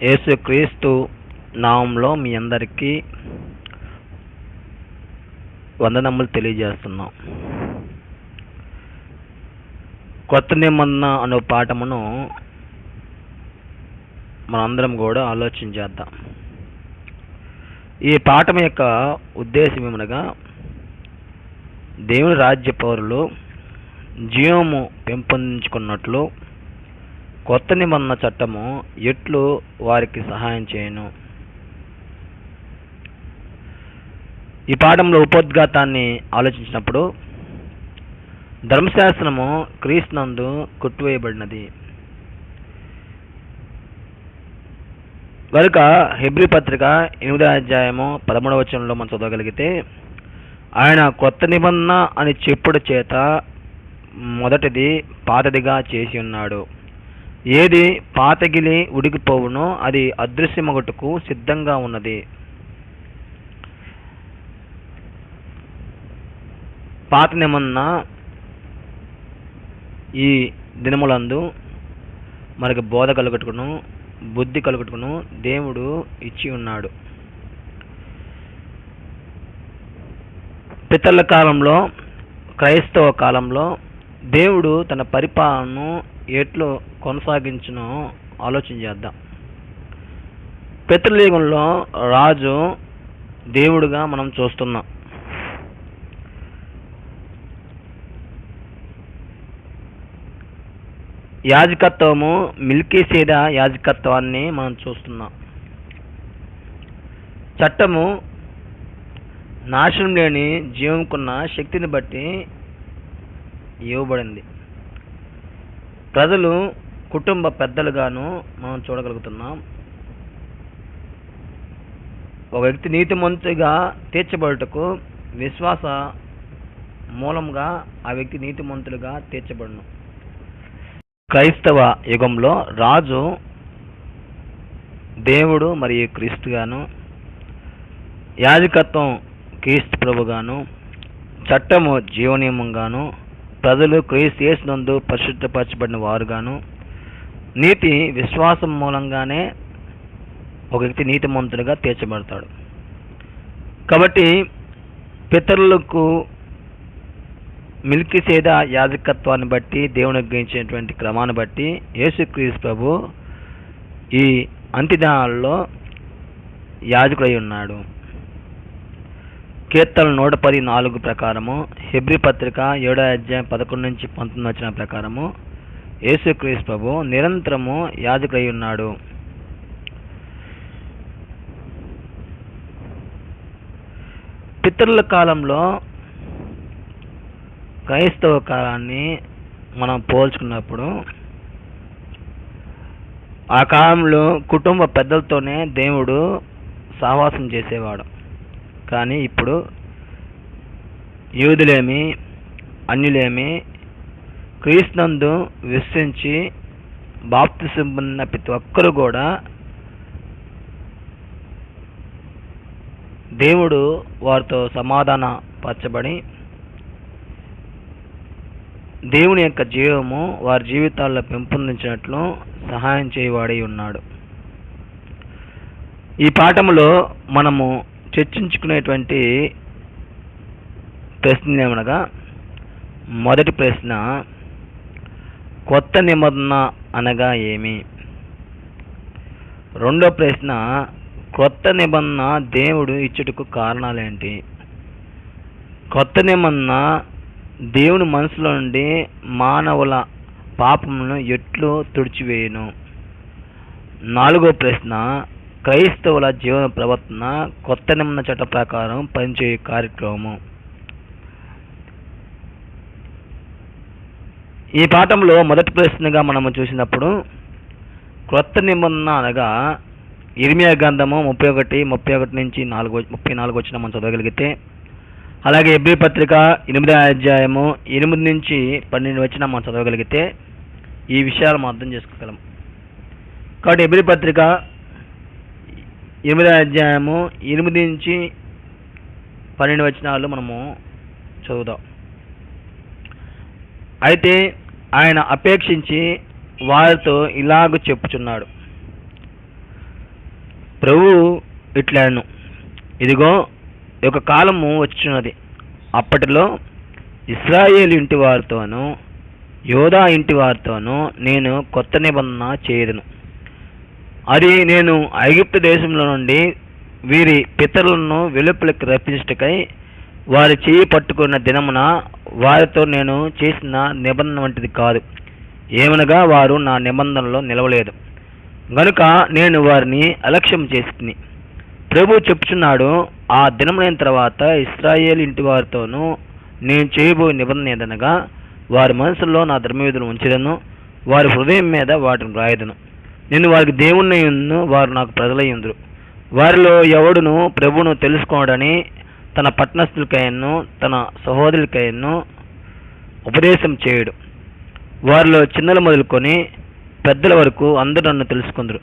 యేసుక్రీస్తు నామంలో మీ అందరికీ వందనములు తెలియజేస్తున్నాం. కొత్త నిబంధన అనే పాఠమును మనందరం కూడా ఆలోచన చేద్దాం. ఈ పాఠం యొక్క ఉద్దేశం ఏమనగా, దేవుని రాజ్య పౌరులు జీవము పెంపొందించుకున్నట్లు కొత్త నిబంధన చట్టము ఎట్లు వారికి సహాయం చేయను. ఈ పాఠంలో ఉపోద్ఘాతాన్ని ఆలోచించినప్పుడు, ధర్మశాస్త్రము క్రీస్తునందు కొట్టివేయబడినది కనుక హెబ్రీ పత్రిక 8వ అధ్యాయము 13వ వచనంలో మనం చదవగలిగితే, ఆయన కొత్త నిబంధన అని చెప్పుడు చేత మొదటిది పాతదిగా చేసి ఉన్నాడు. ఏది పాతగిలి ఉడికిపోవునో అది అదృశ్యమగుటకు సిద్ధంగా ఉన్నది. పాత నిబంధన ఈ దినములందు మనకు బోధ కలుగుటకును బుద్ధి కలుగుటకును దేవుడు ఇచ్చి ఉన్నాడు. పితరుల కాలంలో, క్రైస్తవ కాలంలో దేవుడు తన పరిపాలనను ఎట్లు కొనసాగించునో ఆలోచన చేద్దాం. పితరుల యుగంలో రాజు దేవుడుగా మనం చూస్తున్నాం. యాజకత్వము మెల్కీసెదెకు యాజకత్వాన్ని మనం చూస్తున్నాం. చట్టము నాశనం లేని జీవంకున్న శక్తిని బట్టి ఇవ్వబడింది. ప్రజలు కుటుంబ పెద్దలుగాను మనం చూడగలుగుతున్నాం. ఒక వ్యక్తి నీతిమంతుడిగా తీర్చబడుటకు విశ్వాస మూలంగా ఆ వ్యక్తి నీతిమంతులుగా తీర్చబడును. క్రైస్తవ యుగంలో రాజు దేవుడు మరియు క్రీస్తుగాను, యాజకత్వం క్రీస్తు ప్రభుగాను, చట్టము జీవనియమంగాను, ప్రజలు క్రీస్తు యేసునందు పరిశుద్ధపరచబడిన వారుగాను, నీతి విశ్వాసం మూలంగానే ఒక వ్యక్తి నీతిమంతుడిగా తీర్చబడతాడు. కాబట్టి పితరులకు మెల్కీసెదెకు యాజకత్వాన్ని బట్టి దేవుని గ్రహించినటువంటి క్రమాన్ని బట్టి యేసుక్రీస్తు ప్రభు ఈ అంత్యదినాలలో యాజకుడై ఉన్నాడు. కీర్తనలు 114 ప్రకారము, హెబ్రీ పత్రిక 7వ అధ్యాయం 11 నుంచి 19 వచనం ప్రకారము యేసుక్రీస్తు ప్రభు నిరంతరము యాజకుడై ఉన్నాడు. పితరుల కాలంలో క్రైస్తవ కాలాన్ని మనం పోల్చుకున్నప్పుడు, ఆ కాలంలో కుటుంబ పెద్దలతోనే దేవుడు సహవాసం చేసేవాడు. కానీ ఇప్పుడు యూదులేమి అన్యులేమి క్రీస్తునందు విశ్వసించి బాప్తిసం పొందిన ప్రతి ఒక్కరు కూడా దేవుడు వారితో సమాధాన పరచబడి దేవుని యొక్క జీవము వారి జీవితాల్లో పెంపొందించినట్లు సహాయం చేయవాడై ఉన్నాడు. ఈ పాఠంలో మనము చర్చించుకునేటువంటి ప్రశ్న ఏమనగా, మొదటి ప్రశ్న, కొత్త నిబంధన అనగా ఏమి? రెండో ప్రశ్న, కొత్త నిబంధన దేవుడు ఇచ్చుటకు కారణాలేంటి? కొత్త నిబంధన దేవుని మనసులో నుండి మానవుల పాపములను ఎట్లు తుడిచివేయును? నాలుగో ప్రశ్న, క్రైస్తవుల జీవన ప్రవర్తన కొత్త నిబంధన చట్ట ప్రకారం పనిచేయు కార్యక్రమము. ఈ పాఠంలో మొదటి ప్రశ్నగా మనము చూసినప్పుడు, కొత్త నిబంధన అనగా ఇర్మియా గ్రంథము 31 నుంచి 34 వచ్చిన మనం చదవగలిగితే, అలాగే హెబ్రీ పత్రిక 8వ అధ్యాయము 8 నుంచి 12 వచ్చిన మనం చదవగలిగితే ఈ విషయాలు మనం అర్థం చేసుకోగలం. కాబట్టి హెబ్రీ పత్రిక 8వ అధ్యాయము 8 నుంచి 12 వచనాలు మనము చదువుదాం. అయితే ఆయన అపేక్షించి వారితో ఇలాగ చెప్పుచున్నాడు, ప్రభువు ఇట్లాను, ఇదిగో ఒక కాలము వచ్చినది, అప్పటిలో ఇశ్రాయేలు ఇంటి వారితోనూ యోధా ఇంటి వారితోనూ నేను కొత్త నిబంధన చేయదును. అది నేను ఐగుప్తు దేశంలో నుండి వీరి పితరులను వెలుపలికి రప్పించుటకై వారి చేయి పట్టుకున్న దినమున వారితో నేను చేసిన నిబంధన వంటిది కాదు. ఏమనగా వారు నా నిబంధనలో నిలవలేదు గనుక నేను వారిని అలక్ష్యం చేసి ప్రభు చెప్పుచున్నాడు, ఆ దినములైన తర్వాత ఇశ్రాయేలు ఇంటి వారితోనూ నేను చేయబోయే నిబంధన ఏదనగా వారి మనసులో నా ధర్మవిధులు ఉంచెదను, వారి హృదయం మీద వాటిని రాయదును. నేను వారికి దేవుణ్ణి యుందును, వారు నాకు ప్రజలై ఉందురు. వారిలో ఎవడును ప్రభువును తెలుసుకోవడని తన పట్టణస్థులకైను తన సహోదరులకైను ఉపదేశం చేయడు. వారిలో చిన్నలు మొదలుకొని పెద్దల వరకు అందరూ నన్ను తెలుసుకుందరు.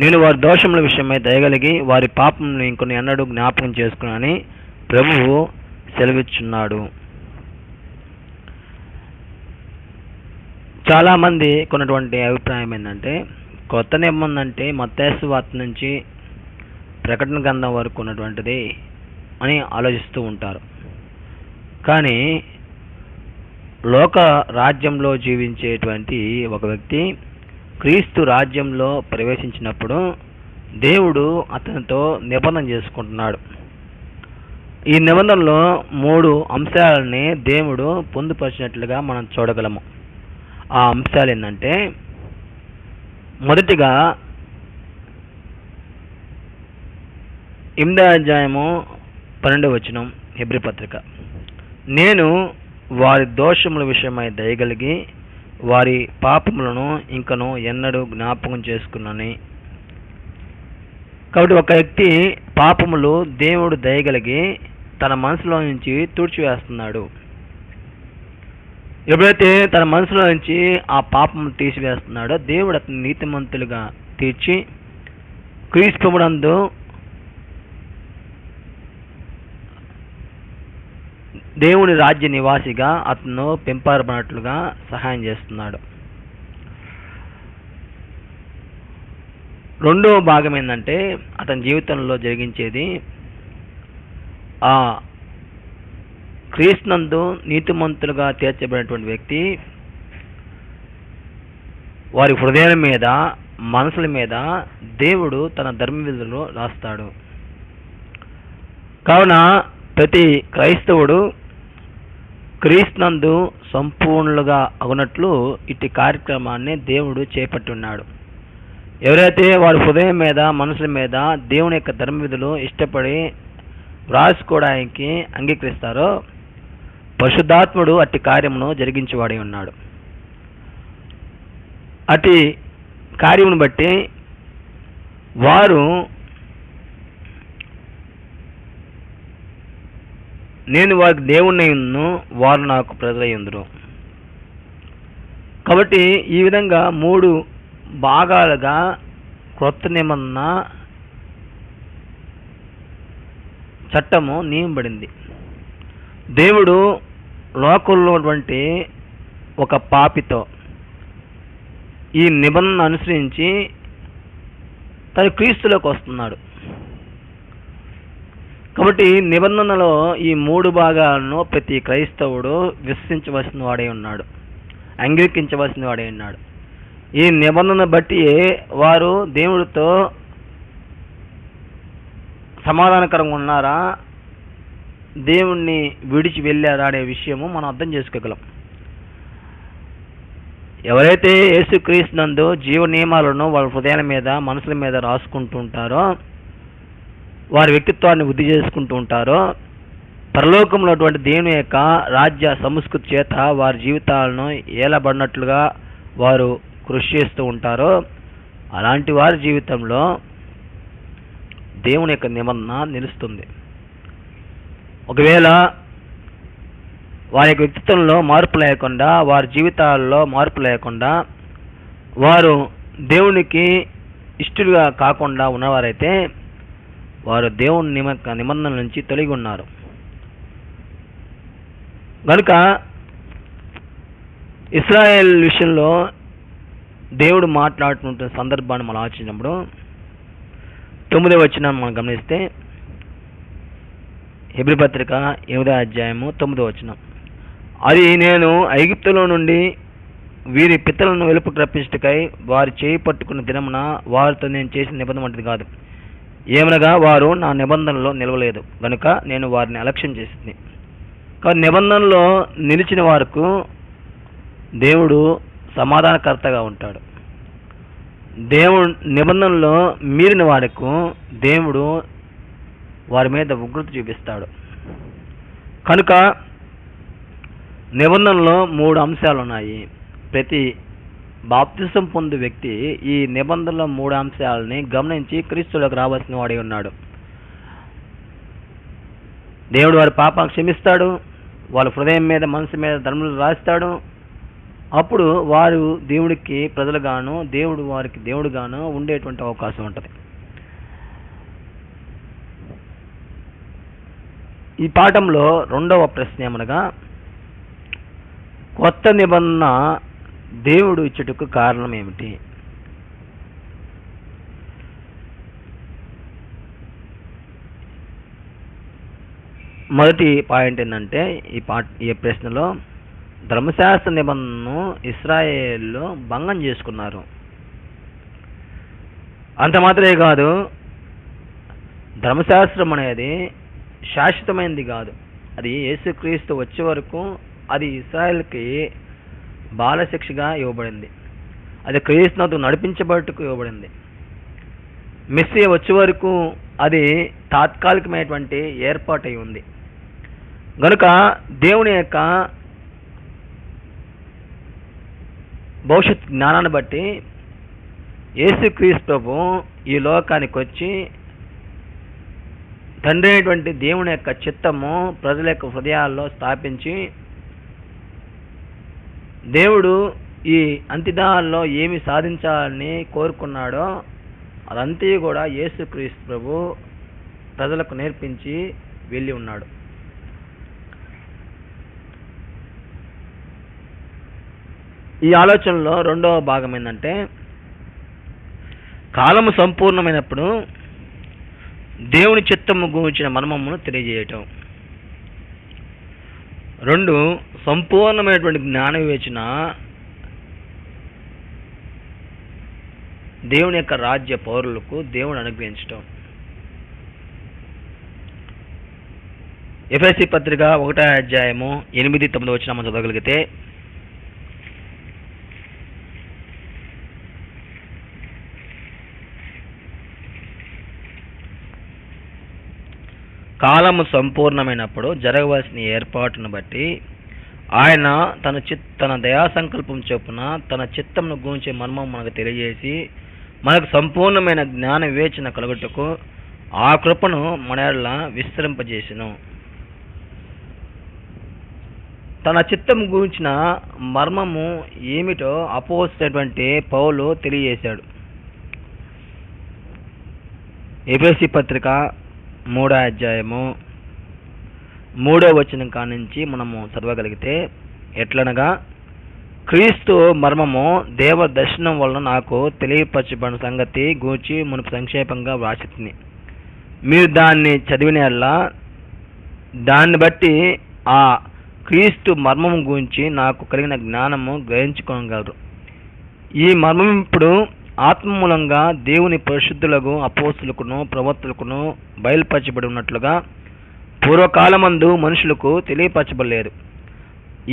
నేను వారి దోషముల విషయమై దయగలిగి వారి పాపమును ఇంకొన్ని ఎన్నడూ జ్ఞాపకం చేసుకున్నానని ప్రభువు సెలవిచ్చున్నాడు. చాలామంది కొన్నటువంటి అభిప్రాయం ఏంటంటే, కొత్త నిబంధన అంటే మత్తయి సువార్త నుంచి ప్రకటన గ్రంథం వరకు ఉన్నటువంటిది అని ఆలోచిస్తూ ఉంటారు. కానీ లోక రాజ్యంలో జీవించేటువంటి ఒక వ్యక్తి క్రీస్తు రాజ్యంలో ప్రవేశించినప్పుడు దేవుడు అతనితో నిబంధన చేసుకుంటున్నాడు. ఈ నిబంధనలో 3 అంశాలని దేవుడు పొందుపరిచినట్లుగా మనం చూడగలము. ఆ అంశాలు ఏంటంటే, మొదటిగా 8వ అధ్యాయము 12వ వచనం హెబ్రీ పత్రిక, నేను వారి దోషముల విషయమై దయగలిగి వారి పాపములను ఇంకను ఎన్నడూ జ్ఞాపకం చేసుకున్నాను. కాబట్టి ఒక వ్యక్తి పాపములు దేవుడు దయగలిగి తన మనసులో నుంచి తుడిచివేస్తున్నాడు. ఎప్పుడైతే తన మనసులో నుంచి ఆ పాపము తీసివేస్తున్నాడో దేవుడు అతని నీతిమంతులుగా తీర్చి క్రీస్తునందు దేవుని రాజ్య నివాసిగా అతను పెంపబడినట్లుగా సహాయం చేస్తున్నాడు. రెండవ భాగం ఏంటంటే, అతని జీవితంలో జరిగించేది ఆ క్రీస్తునందు నీతిమంతులుగా తీర్చబడినటువంటి వ్యక్తి వారి హృదయాల మీద మనసుల మీద దేవుడు తన ధర్మ విధులు రాస్తాడు. కావున ప్రతి క్రైస్తవుడు క్రీస్తునందు సంపూర్ణులుగా అగునట్లు ఇట్టి కార్యక్రమాన్ని దేవుడు చేపట్టున్నాడు. ఎవరైతే వారి హృదయం మీద మనసుల మీద దేవుని యొక్క ధర్మ విధులు ఇష్టపడి వ్రాసుకోవడానికి అంగీకరిస్తారో పరిశుద్ధాత్ముడు అట్టి కార్యమును జరిగించేవాడై ఉన్నాడు. అట్టి కార్యమును బట్టి వారు నేను వారికి దేవుణ్ణి యుందును, వారు నాకు ప్రజలై ఉందురు. కాబట్టి ఈ విధంగా 3 భాగాలుగా క్రొత్త నిబంధన చట్టము నియమబడింది. దేవుడు లోకంలో ఉన్నటువంటి ఒక పాపితో ఈ నిబంధన అనుసరించి తను క్రీస్తులోకి వస్తున్నాడు. కాబట్టి నిబంధనలో ఈ 3 భాగాలను ప్రతి క్రైస్తవుడు విశ్వసించవలసిన వాడే ఉన్నాడు, అంగీకరించవలసిన వాడే ఉన్నాడు. ఈ నిబంధన బట్టి వారు దేవుడితో సమాధానకరంగా ఉన్నారా, దేవుణ్ణి విడిచి వెళ్ళారా అనే విషయము మనం అర్థం చేసుకోగలం. ఎవరైతే యేసుక్రీస్తునందు జీవ నియమాలను వాళ్ళ హృదయాల మీద మనసుల మీద రాసుకుంటూ ఉంటారో, వారి వ్యక్తిత్వాన్ని వృద్ధి చేసుకుంటూ ఉంటారో, పరలోకంలో అటువంటి దేవుని యొక్క రాజ్య సంస్కృతి చేత వారి జీవితాలను ఏలబడినట్లుగా వారు కృషి చేస్తూ ఉంటారో, అలాంటి వారి జీవితంలో దేవుని యొక్క నిబంధన నిలుస్తుంది. ఒకవేళ వారి యొక్క వ్యక్తిత్వంలో మార్పు లేకుండా, వారి జీవితాల్లో మార్పు లేకుండా, వారు దేవునికి ఇష్టలుగా కాకుండా ఉన్నవారైతే వారు దేవుని నిబంధనల నుంచి తొలగి ఉన్నారు. కనుక ఇశ్రాయేల్ విషయంలో దేవుడు మాట్లాడుతున్న సందర్భాన్ని మనం ఆలోచించినప్పుడు 9వ వచనం మనం గమనిస్తే హెబ్రీ పత్రిక 8వ అధ్యాయము 9వ వచనం. అది నేను ఐగుప్తులో నుండి వీరి పితరులను వెలుపకు రప్పించుటకై వారి చేయి పట్టుకున్న దినమున వారితో నేను చేసిన నిబంధన వంటిది కాదు. ఏమనగా వారు నా నిబంధనలో నిలవలేదు కనుక నేను వారిని అలక్ష్యం చేసింది. కానీ నిబంధనలో నిలిచిన వారికి దేవుడు సమాధానకర్తగా ఉంటాడు. దేవుడు నిబంధనలో మీరిన వారికి దేవుడు వారి మీద ఉగ్రత చూపిస్తాడు. కనుక నిబంధనలో 3 అంశాలు ఉన్నాయి. ప్రతి బాప్తిసం పొందు వ్యక్తి ఈ నిబంధనలో 3 అంశాలని గమనించి క్రీస్తులోకి రావాల్సిన వాడే ఉన్నాడు. దేవుడు వారి పాపాలను క్షమిస్తాడు, వాళ్ళ హృదయం మీద మనసు మీద ధర్మములు రాస్తాడు. అప్పుడు వారు దేవుడికి ప్రజలుగాను దేవుడు వారికి దేవుడుగాను ఉండేటువంటి అవకాశం ఉంటుంది. ఈ పాఠంలో 2వ ప్రశ్న ఏమనగా కొత్త నిబంధన దేవుడు ఇచ్చుటకు కారణం ఏమిటి? మొదటి పాయింట్ ఏంటంటే ఈ ప్రశ్నలో ధర్మశాస్త్ర నిబంధనను ఇశ్రాయేలు భంగం చేసుకున్నారు. అంత మాత్రమే కాదు, ధర్మశాస్త్రం అనేది శాశ్వతమైనది కాదు. అది యేసుక్రీస్తు వచ్చే వరకు అది ఇశ్రాయేల్కి బాలశిక్షగా ఇవ్వబడింది. అది క్రీస్తునకు నడిపించబడుటకు ఇవ్వబడింది. మెస్సియా వచ్చే వరకు అది తాత్కాలికమైనటువంటి ఏర్పాటై ఉంది. కనుక దేవుని యొక్క భవిష్యత్ జ్ఞానాన్ని బట్టి యేసుక్రీస్తు ప్రభు ఈ లోకానికి వచ్చి తండ్రి అయినటువంటి దేవుని యొక్క చిత్తము ప్రజల యొక్క హృదయాల్లో స్థాపించి దేవుడు ఈ అంత్యదినాల్లో ఏమి సాధించాలని కోరుకున్నాడో అదంతా కూడా యేసుక్రీస్తు ప్రభు ప్రజలకు నేర్పించి వెళ్ళి ఉన్నాడు. ఈ ఆలోచనలో 2వ భాగం ఏంటంటే కాలము సంపూర్ణమైనప్పుడు దేవుని చిత్తము గురించిన మర్మమును తెలియజేయటం. 2 సంపూర్ణమైనటువంటి జ్ఞాన వివేచన దేవుని యొక్క రాజ్య పౌరులకు దేవుని అనుగ్రహించటం. ఎఫెసీ పత్రిక 1వ అధ్యాయము 8-9 వచనం చదవగలిగితే కాలము సంపూర్ణమైనప్పుడు జరగవలసిన ఏర్పాటును బట్టి ఆయన తన దయా సంకల్పం చొప్పున తన చిత్తమును గూర్చే మర్మం మనకు తెలియజేసి మనకు సంపూర్ణమైన జ్ఞాన వివేచన కలుగుటకు ఆ కృపను మన యెడల విస్తరింపజేసెను. తన చిత్తము గూర్చిన మర్మము ఏమిటో అపోస్తలుడైనటువంటి పౌలు తెలియజేశాడు. ఎఫెసీ పత్రిక 3వ అధ్యాయము 3వ వచనం కానించి మనము చదవగలిగితే ఎట్లనగా క్రీస్తు మర్మము దేవ దర్శనం వలన నాకు తెలియపరచబడిన సంగతి గూర్చి మునుపు సంక్షేపంగా వ్రాసితిని. మీరు దాన్ని చదివినల్లా దాన్ని బట్టి ఆ క్రీస్తు మర్మము గురించి నాకు కలిగిన జ్ఞానము గ్రహించుకోగలరు. ఈ మర్మం ఇప్పుడు ఆత్మ మూలంగా దేవుని పరిశుద్ధులకు అపోస్తులకును ప్రవక్తలకును బయలుపరచబడి ఉన్నట్లుగా పూర్వకాలమందు మనుషులకు తెలియపరచబడలేదు.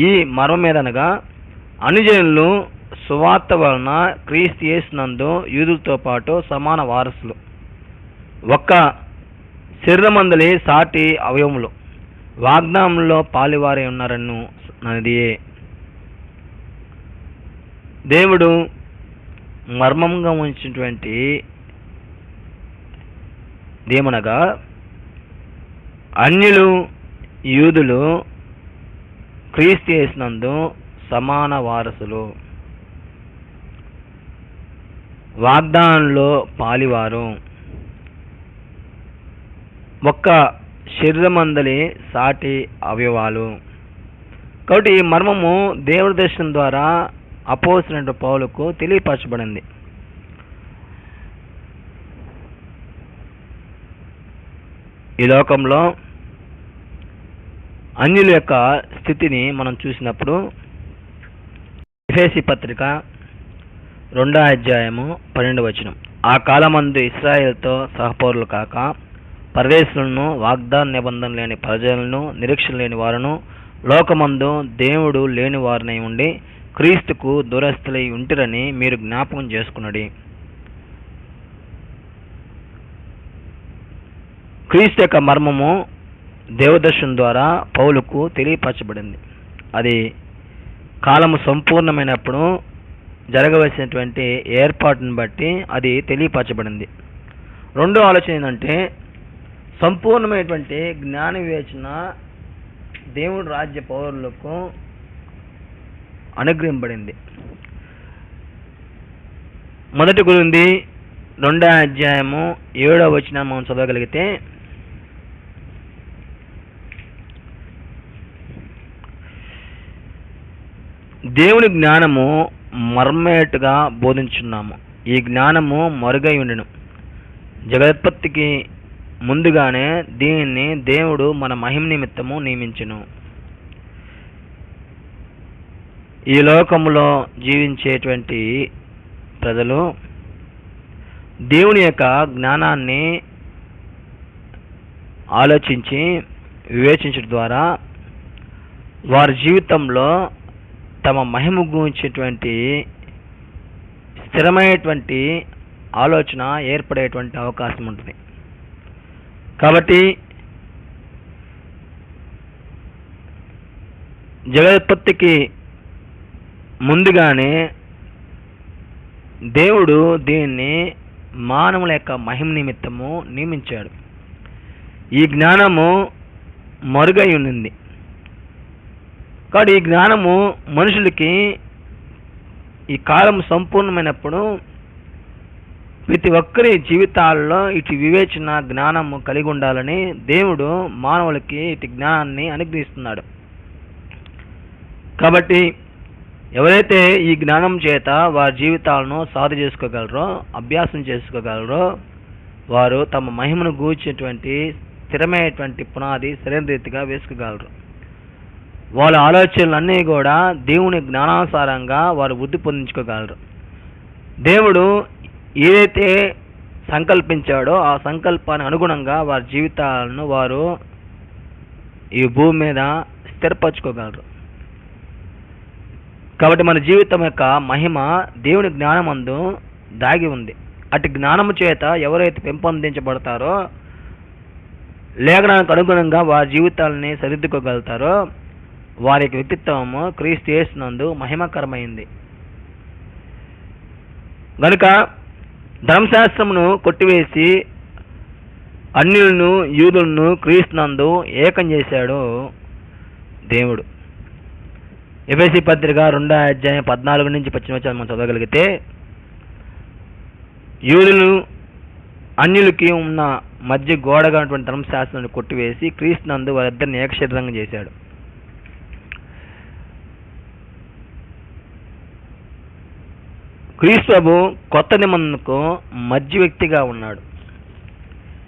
ఈ మర్మం మీదనగా అనుజనులు సువార్త వలన క్రీస్తు యేసునందు యూదులతో పాటు సమాన వారసులు, ఒక్క శరీరమందలి సాటి అవయములు, వాగ్దానంలో పాలివారై ఉన్నారను అన్నదియే. దేవుడు మర్మంగా ఉంచినటువంటి దేమనగా అన్యులు యూదులు క్రీస్తు యేసునందు సమాన వారసులు, వాగ్దానంలో పాలివారు, ఒక్క శరీరమందలి సాటి అవయవాలు. కాబట్టి ఈ మర్మము దేవుడి దర్శనం ద్వారా అపోస్తలుడైన పౌలుకు తెలియపరచబడింది. ఈ లోకంలో అన్యుల యొక్క స్థితిని మనం చూసినప్పుడు ఎఫెసీ పత్రిక 2వ అధ్యాయము 12వ వచనం, ఆ కాలమందు ఇశ్రాయేలుతో సహపౌరులు కాక పరదేశులను, వాగ్దాన నిబంధన లేని ప్రజలను, నిరీక్షణ లేని వారును, లోకమందు దేవుడు లేని వారినై ఉండి క్రీస్తుకు దూరస్తులై ఉంటిరని మీరు జ్ఞాపకం చేసుకున్నది. క్రీస్తు యొక్క మర్మము దేవదర్శనం ద్వారా పౌలుకు తెలియపరచబడింది. అది కాలము సంపూర్ణమైనప్పుడు జరగవలసినటువంటి ఏర్పాటును బట్టి అది తెలియపరచబడింది. రెండో ఆలోచన ఏంటంటే, సంపూర్ణమైనటువంటి జ్ఞాన వివేచన దేవుడి రాజ్య పౌరులకు అనుగ్రహింపబడింది. మొదటి గురించి 2వ అధ్యాయము 7వ వచనం మనం చదవగలిగితే, దేవుని జ్ఞానము మర్మేటుగా బోధించున్నాము. ఈ జ్ఞానము మరుగై ఉండెను. జగత్పత్తికి ముందుగానే దీనిని దేవుడు మన మహిమ నిమిత్తము నియమించెను. ఈ లోకములో జీవించేటువంటి ప్రజలు దేవుని యొక్క జ్ఞానాన్ని ఆలోచించి వివేచించడం ద్వారా వారి జీవితంలో తమ మహిమ గురించేటువంటి స్థిరమైనటువంటి ఆలోచన ఏర్పడేటువంటి అవకాశం ఉంటుంది. కాబట్టి జగత్పత్తికి ముందుగానే దేవుడు దీన్ని మానవుల యొక్క మహిమ నిమిత్తము నియమించాడు. ఈ జ్ఞానము మరుగై ఉన్నది. కాబట్టి ఈ జ్ఞానము మనుషులకి ఈ కాలం సంపూర్ణమైనప్పుడు ప్రతి ఒక్కరి జీవితాల్లో ఇటు వివేచన జ్ఞానము కలిగి ఉండాలని దేవుడు మానవులకి ఇటు జ్ఞానాన్ని అనుగ్రహిస్తున్నాడు. కాబట్టి ఎవరైతే ఈ జ్ఞానం చేత వారి జీవితాలను సాధు చేసుకోగలరో, అభ్యాసం చేసుకోగలరో, వారు తమ మహిమను గూర్చేటువంటి స్థిరమైనటువంటి పునాది సరైన రీతిగా వేసుకోగలరు. వాళ్ళ ఆలోచనలన్నీ కూడా దేవుని జ్ఞానానుసారంగా వారు వృద్ధి పొందించుకోగలరు. దేవుడు ఏదైతే సంకల్పించాడో ఆ సంకల్పానికి అనుగుణంగా వారి జీవితాలను వారు ఈ భూమి మీద స్థిరపరచుకోగలరు. కాబట్టి మన జీవితం యొక్క మహిమ దేవుని జ్ఞానమందు దాగి ఉంది. అటు జ్ఞానము చేత ఎవరైతే పెంపొందించబడతారో, లేఖనానికి అనుగుణంగా వారి జీవితాలని సరిదిద్దుకోగలుగుతారో వారి వ్యక్తిత్వము క్రీస్తు యేసునందు మహిమకరమైంది. గనుక ధర్మశాస్త్రమును కొట్టివేసి అన్యులను యూదులను క్రీస్తునందు ఏకం చేశాడు దేవుడు. ఎఫెసీ పత్రిక 2వ అధ్యాయం 14 నుంచి 18 మనం చదవగలిగితే, యూదులు అన్యులకి ఉన్న మధ్య గోడగా ఉన్నటువంటి ధర్మశాస్త్రాన్ని కొట్టివేసి క్రీస్తునందు వారిద్దరిని ఏకశరీరంగా చేశాడు. క్రీస్తు ప్రభు కొత్త నిబంధనకు మధ్య వ్యక్తిగా ఉన్నాడు.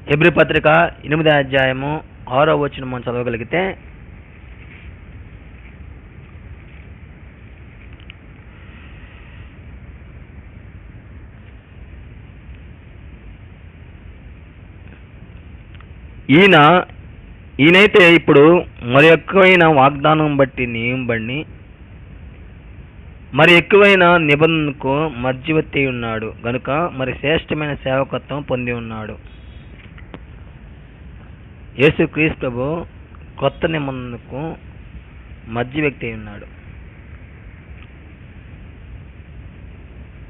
హెబ్రీ పత్రిక 8వ అధ్యాయము 6వ వచనం మనం చదవగలిగితే, ఈయనైతే ఇప్పుడు మరి ఎక్కువైన వాగ్దానం బట్టి నియమబడి మరి ఎక్కువైన నిబంధనకు మధ్యవర్తి ఉన్నాడు గనుక మరి శ్రేష్టమైన సేవకత్వం పొంది ఉన్నాడు. యేసుక్రీస్తు ప్రభు కొత్త నిబంధనకు మధ్య వ్యక్తి ఉన్నాడు.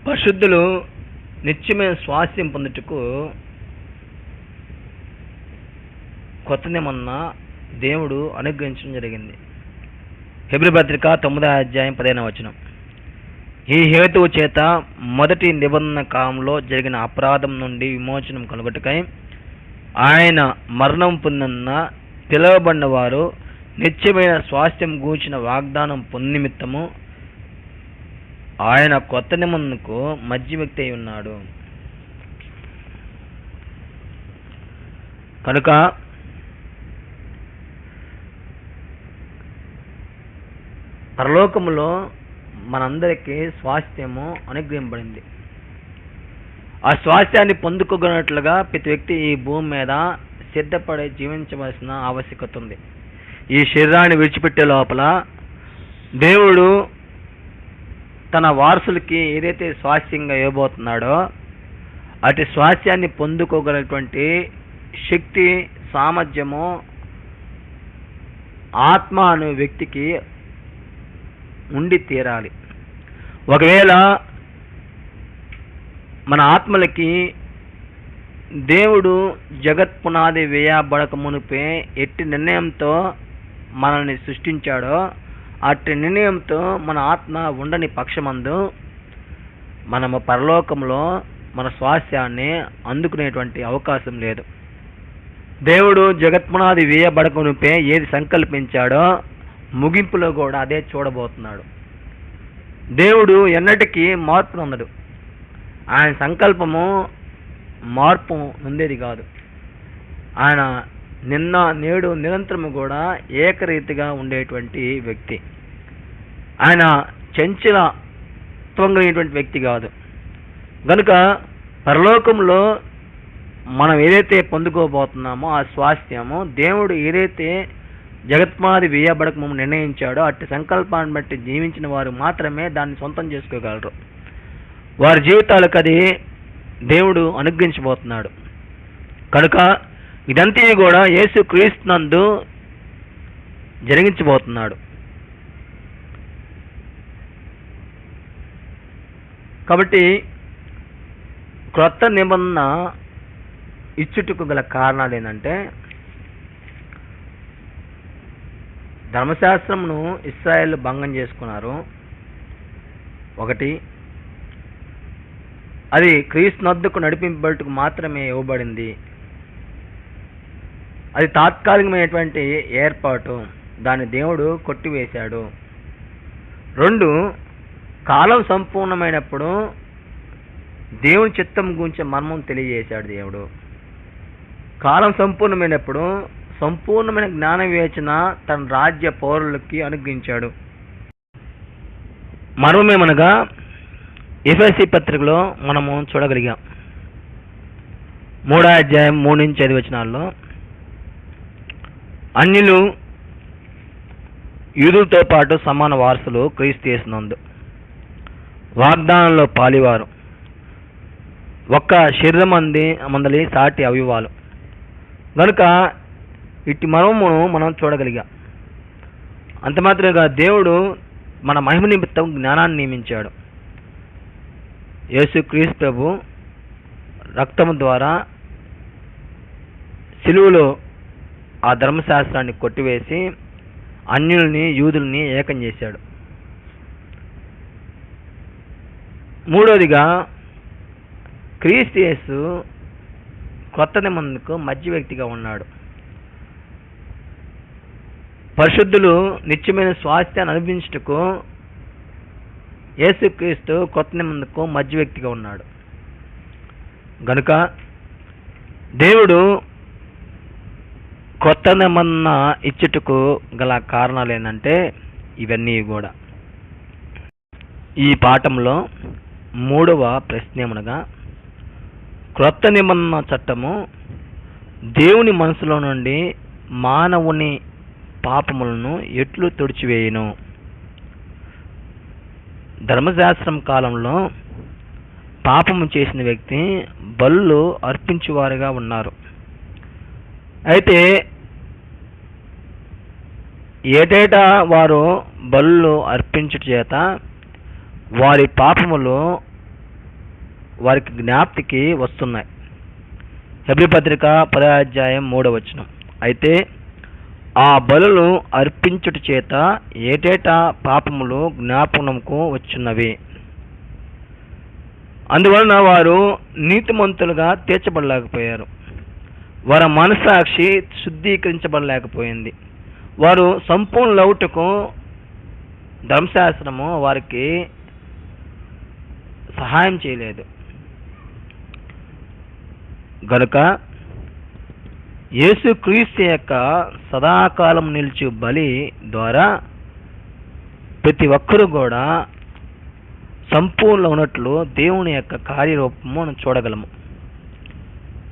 పరిశుద్ధులు నిత్యమైన స్వాస్థ్యం పొందుటకు కొత్త నిబంధన దేవుడు అనుగ్రహించడం జరిగింది. హెబ్రీ పత్రిక 9వ అధ్యాయం 15వ వచనం, ఈ హేతువు చేత మొదటి నిబంధన కాలంలో జరిగిన అపరాధం నుండి విమోచనం కలుగుటకై ఆయన మరణం పొందిన పిలువబడిన వారు నిత్యమైన స్వాస్థ్యం గూర్చిన వాగ్దానం పొందినిమిత్తము ఆయన కొత్త నిబంధనకు మధ్య వ్యక్తి అయి ఉన్నాడు. కనుక పరలోకములో మనందరికీ స్వాస్థ్యము అనుగ్రహింపబడింది. ఆ స్వాస్థ్యాన్ని పొందుకోగలిగినట్లుగా ప్రతి వ్యక్తి ఈ భూమి మీద సిద్ధపడి జీవించవలసిన ఆవశ్యకత ఉంది. ఈ శరీరాన్ని విడిచిపెట్టే లోపల దేవుడు తన వారసులకి ఏదైతే స్వాస్థ్యంగా ఇవ్వబోతున్నాడో అటు స్వాస్థ్యాన్ని పొందుకోగలిగినటువంటి శక్తి, సామర్థ్యము ఆత్మ అనే వ్యక్తికి ఉండి తీరాలి. ఒకవేళ మన ఆత్మలకి దేవుడు జగత్ పునాది వేయబడక మునిపే ఎట్టి నిర్ణయంతో మనల్ని సృష్టించాడో అట్టి నిర్ణయంతో మన ఆత్మ ఉండని పక్షమందు మనము పరలోకంలో మన స్వాస్థ్యాన్ని అందుకునేటువంటి అవకాశం లేదు. దేవుడు జగత్పునాది వేయబడక మునిపే ఏది సంకల్పించాడో ముగింపులో కూడా అదే చూడబోతున్నాడు. దేవుడు ఎన్నటికీ మార్పు నొందడు. ఆయన సంకల్పము మార్పు నొందేది కాదు. ఆయన నిన్న నేడు నిరంతరము కూడా ఏకరీతిగా ఉండేటువంటి వ్యక్తి. ఆయన చంచలత్వం కలిగినటువంటి వ్యక్తి కాదు. కనుక పరలోకంలో మనం ఏదైతే పొందుకోబోతున్నామో ఆ స్వాస్థ్యము దేవుడు ఏదైతే జగత్మాది వేయబడక మమ్మల్ని నిర్ణయించాడో అట్టి సంకల్పాన్ని బట్టి జీవించిన వారు మాత్రమే దాన్ని సొంతం చేసుకోగలరు. వారి జీవితాలకు అది దేవుడు అనుగ్రహించబోతున్నాడు. కనుక ఇదంతా కూడా యేసు క్రీస్తునందు జరిగించబోతున్నాడు. కాబట్టి క్రొత్త నిబంధన ఇచ్చుటకు గల కారణాలు ఏంటంటే, ధర్మశాస్త్రమును ఇశ్రాయేలు భంగం చేసుకున్నారు. ఒకటి, అది క్రీస్తునొద్దకు నడిపింపబడుటకు మాత్రమే ఇవ్వబడింది. అది తాత్కాలికమైనటువంటి ఏర్పాటు, దాన్ని దేవుడు కొట్టివేశాడు. 2, కాలం సంపూర్ణమైనప్పుడు దేవుని చిత్తం గురించి మర్మం తెలియజేశాడు దేవుడు. కాలం సంపూర్ణమైనప్పుడు సంపూర్ణమైన జ్ఞాన వివేచన తన రాజ్య పౌరులకి అనుగ్రహించాడు. మర్మమేమనగా ఎఫెసీ పత్రికలో మనము చూడగలిగాం. 3వ అధ్యాయం 3-5 వచనాల్లో అన్యులు యూదులతో పాటు సమాన వారసులు క్రీస్తు యేసునందు, వాగ్దానంలో పాలివారు, ఒక్క శరీరం మందలి సాటి అవయవాలు. కనుక ఇట్టి మర్మమును మనం చూడగలిగాం. అంత మాత్రమే దేవుడు మన మహిమ నిమిత్తం జ్ఞానాన్ని నియమించాడు. యేసు క్రీస్తు ప్రభు రక్తము ద్వారా సిలువలో ఆ ధర్మశాస్త్రాన్ని కొట్టివేసి అన్యుల్ని యూదుల్ని ఏకం చేశాడు. 3వదిగా క్రీస్తు యేసు కొత్త నిబంధనకు మధ్య వ్యక్తిగా ఉన్నాడు. పరిశుద్ధులు నిత్యమైన స్వాస్థ్యాన్ని అనుభవించుటకు యేసుక్రీస్తు కొత్త నిబంధనకు మధ్య వ్యక్తిగా ఉన్నాడు. గనుక దేవుడు కొత్త నిబంధన ఇచ్చుటకు గల కారణాలు ఏంటంటే ఇవన్నీ కూడా. ఈ పాఠంలో 3వ ప్రశ్న ఏమనగా, క్రొత్త నిబంధన చట్టము దేవుని మనసులో నుండి మానవుని పాపములను ఎట్లు తుడిచివేయును? ధర్మశాస్త్రం కాలంలో పాపము చేసిన వ్యక్తి బలులు అర్పించువారుగా ఉన్నారు. అయితే ఏటేటా వారు బలులు అర్పించుట చేత వారి పాపములు వారికి జ్ఞాప్తికి వస్తున్నాయి. హెబ్రీ పత్రిక 10వ అధ్యాయం 3వ వచనం. అయితే ఆ బలులు అర్పించుట చేత ఏటేటా పాపములు జ్ఞాపనముకు వచ్చున్నవి. అందువలన వారు నీతిమంతులుగా తీర్చబడలేకపోయారు. వారి మనసాక్షి శుద్ధీకరించబడలేకపోయింది. వారు సంపూర్ణులవుటకు ధర్మశాస్త్రము వారికి సహాయం చేయలేదు. గనుక యేసుక్రీస్తు యొక్క సదాకాలం నిలిచి బలి ద్వారా ప్రతి ఒక్కరూ కూడా సంపూర్ణ ఉన్నట్లు దేవుని యొక్క కార్యరూపము మనం చూడగలము.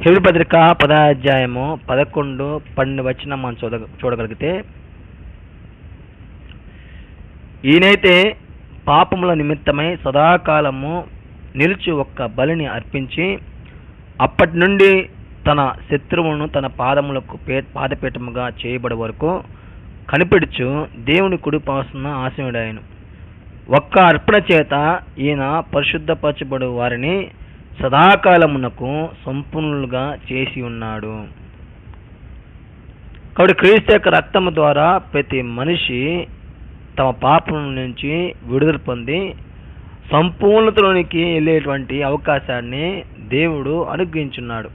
హెబ్రీ పత్రిక 10వ అధ్యాయము 11, 12 వచనం మనం చూడగలిగితే, ఈయనైతే పాపముల నిమిత్తమై సదాకాలము నిలిచి ఒక్క బలిని అర్పించి అప్పటి నుండి తన శత్రువును తన పాదములకు పాదపీఠముగా చేయబడే వరకు కనిపెడుచు దేవుని కుడిపార్శ్వన ఆసీనుడాయెను. ఒక్క అర్పణ చేత ఈయన పరిశుద్ధపరచబడు వారిని సదాకాలమునకు సంపూర్ణులుగా చేసి ఉన్నాడు. కాబట్టి క్రీస్తు యొక్క రక్తము ద్వారా ప్రతి మనిషి తమ పాపం నుంచి విడుదల పొంది సంపూర్ణతలోనికి వెళ్ళేటువంటి అవకాశాన్ని దేవుడు అనుగ్రహించున్నాడు.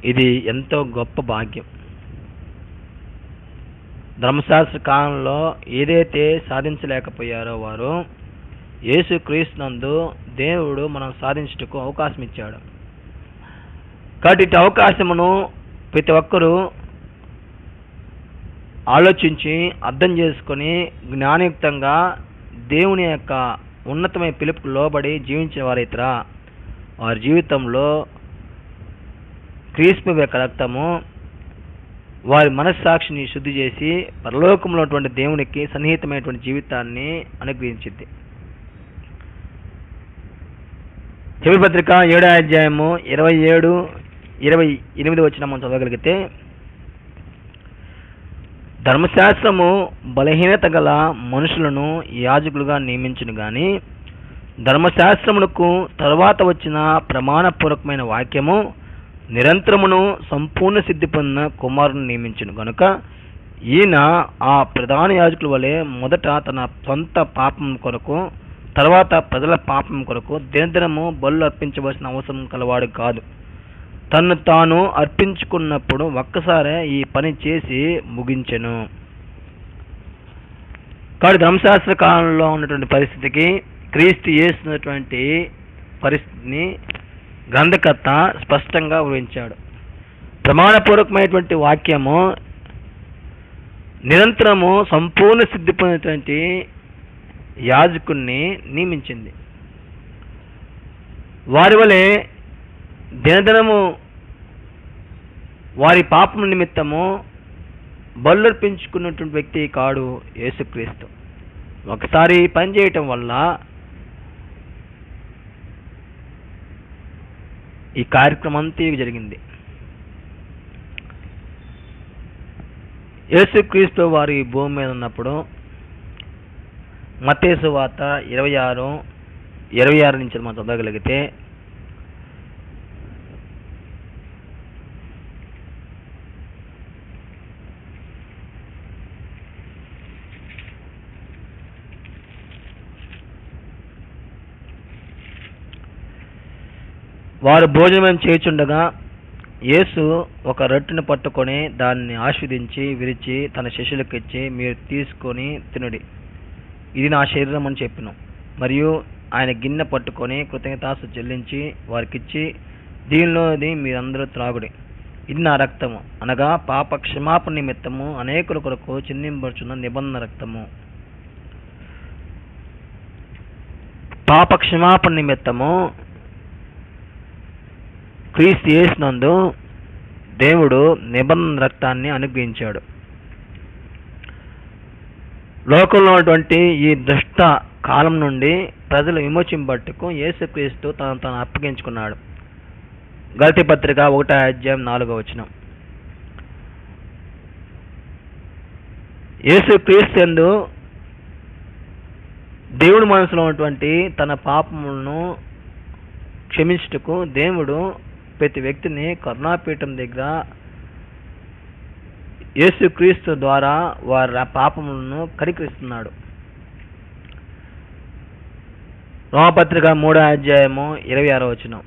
ఇది ఎంతో గొప్ప భాగ్యం. ధర్మశాస్త్ర కాలంలో ఏదైతే సాధించలేకపోయారో వారు యేసుక్రీస్తునందు దేవుడు మనం సాధించుటకు అవకాశం ఇచ్చాడు. కాబట్టి ఇటు అవకాశమును ప్రతి ఒక్కరూ ఆలోచించి అర్థం చేసుకొని జ్ఞానయుక్తంగా దేవుని యొక్క ఉన్నతమైన పిలుపుకు లోబడి జీవించే వారైతరా వారి జీవితంలో క్రీస్తు యొక్క రక్తము వారి మనస్సాక్షిని శుద్ధి చేసి పరలోకంలో ఉన్నటువంటి దేవునికి సన్నిహితమైనటువంటి జీవితాన్ని అనుగ్రహించింది. హెబ్రీ పత్రిక 7వ అధ్యాయము 27, 28 వచనం మనం చదవగలిగితే, ధర్మశాస్త్రము బలహీనత గల మనుషులను యాజకులుగా నియమించును గాని ధర్మశాస్త్రమునకు తరువాత వచ్చిన ప్రమాణపూర్వకమైన వాక్యము నిరంతరమును సంపూర్ణ సిద్ధి పొందిన కుమారుని నియమించును గనుక ఈయన ఆ ప్రధాన యాజకుల వలె మొదట తన సొంత పాపం కొరకు తర్వాత ప్రజల పాపం కొరకు దినదినము బలులు అర్పించవలసిన అవసరం కలవాడు కాదు. తన్ను తాను అర్పించుకున్నప్పుడు ఒక్కసారే ఈ పని చేసి ముగించెను. కాబట్టి ధర్మశాస్త్ర కాలంలో ఉన్నటువంటి పరిస్థితికి క్రీస్తు చేస్తున్నటువంటి పరిస్థితిని గ్రంథకర్త స్పష్టంగా వివరించాడు. ప్రమాణపూర్వకమైనటువంటి వాక్యము నిరంతరము సంపూర్ణ సిద్ధి పొందినటువంటి యాజకుణ్ణి నియమించింది. వారి వలె దినదినము వారి పాపం నిమిత్తము బలుర్పించుకున్నటువంటి వ్యక్తి కాడు యేసుక్రీస్తు. ఒకసారి పని చేయటం వల్ల ఈ కార్యక్రమం అంతా జరిగింది. యేసుక్రీస్తు వారి భూమి మీద ఉన్నప్పుడు మత్తయి సువార్త 26 నుంచి మనం చదవగలిగితే, వారు భోజనం చేయుచుండగా యేసు ఒక రొట్టెను పట్టుకొని దాన్ని ఆస్వాదించి విరిచి తన శిష్యులకు ఇచ్చి, మీరు తీసుకొని తినుడి, ఇది నా శరీరం అని చెప్పెను. మరియు ఆయన గిన్నె పట్టుకొని కృతజ్ఞతాస్తుతి చెల్లించి వారికిచ్చి, దీనిలోది మీరందరూ త్రాగుడి, ఇది నా రక్తము, అనగా పాప క్షమాపణ నిమిత్తము అనేకుల కొరకు చిందింపబడుచున్న నిబంధన రక్తము. పాప క్షమాపణ నిమిత్తము క్రీస్తు యేసునందు దేవుడు నిబంధన రక్తాన్ని అనుగ్రహించాడు. లోకంలో ఉన్నటువంటి ఈ దుష్ట కాలం నుండి ప్రజలు విమోచింపబట్టుకు యేసుక్రీస్తు తను అప్పగించుకున్నాడు. గలతీ పత్రిక 1వ అధ్యాయం 4వ వచనం. యేసుక్రీస్తు యందు దేవుడి మనసులో ఉన్నటువంటి తన పాపములను క్షమించుటకు దేవుడు ప్రతి వ్యక్తిని కరుణాపీఠం దగ్గర యేసుక్రీస్తు ద్వారా వారి పాపములను కనికరిస్తున్నాడు. రోమపత్రిక 3వ అధ్యాయము 26వ వచనం.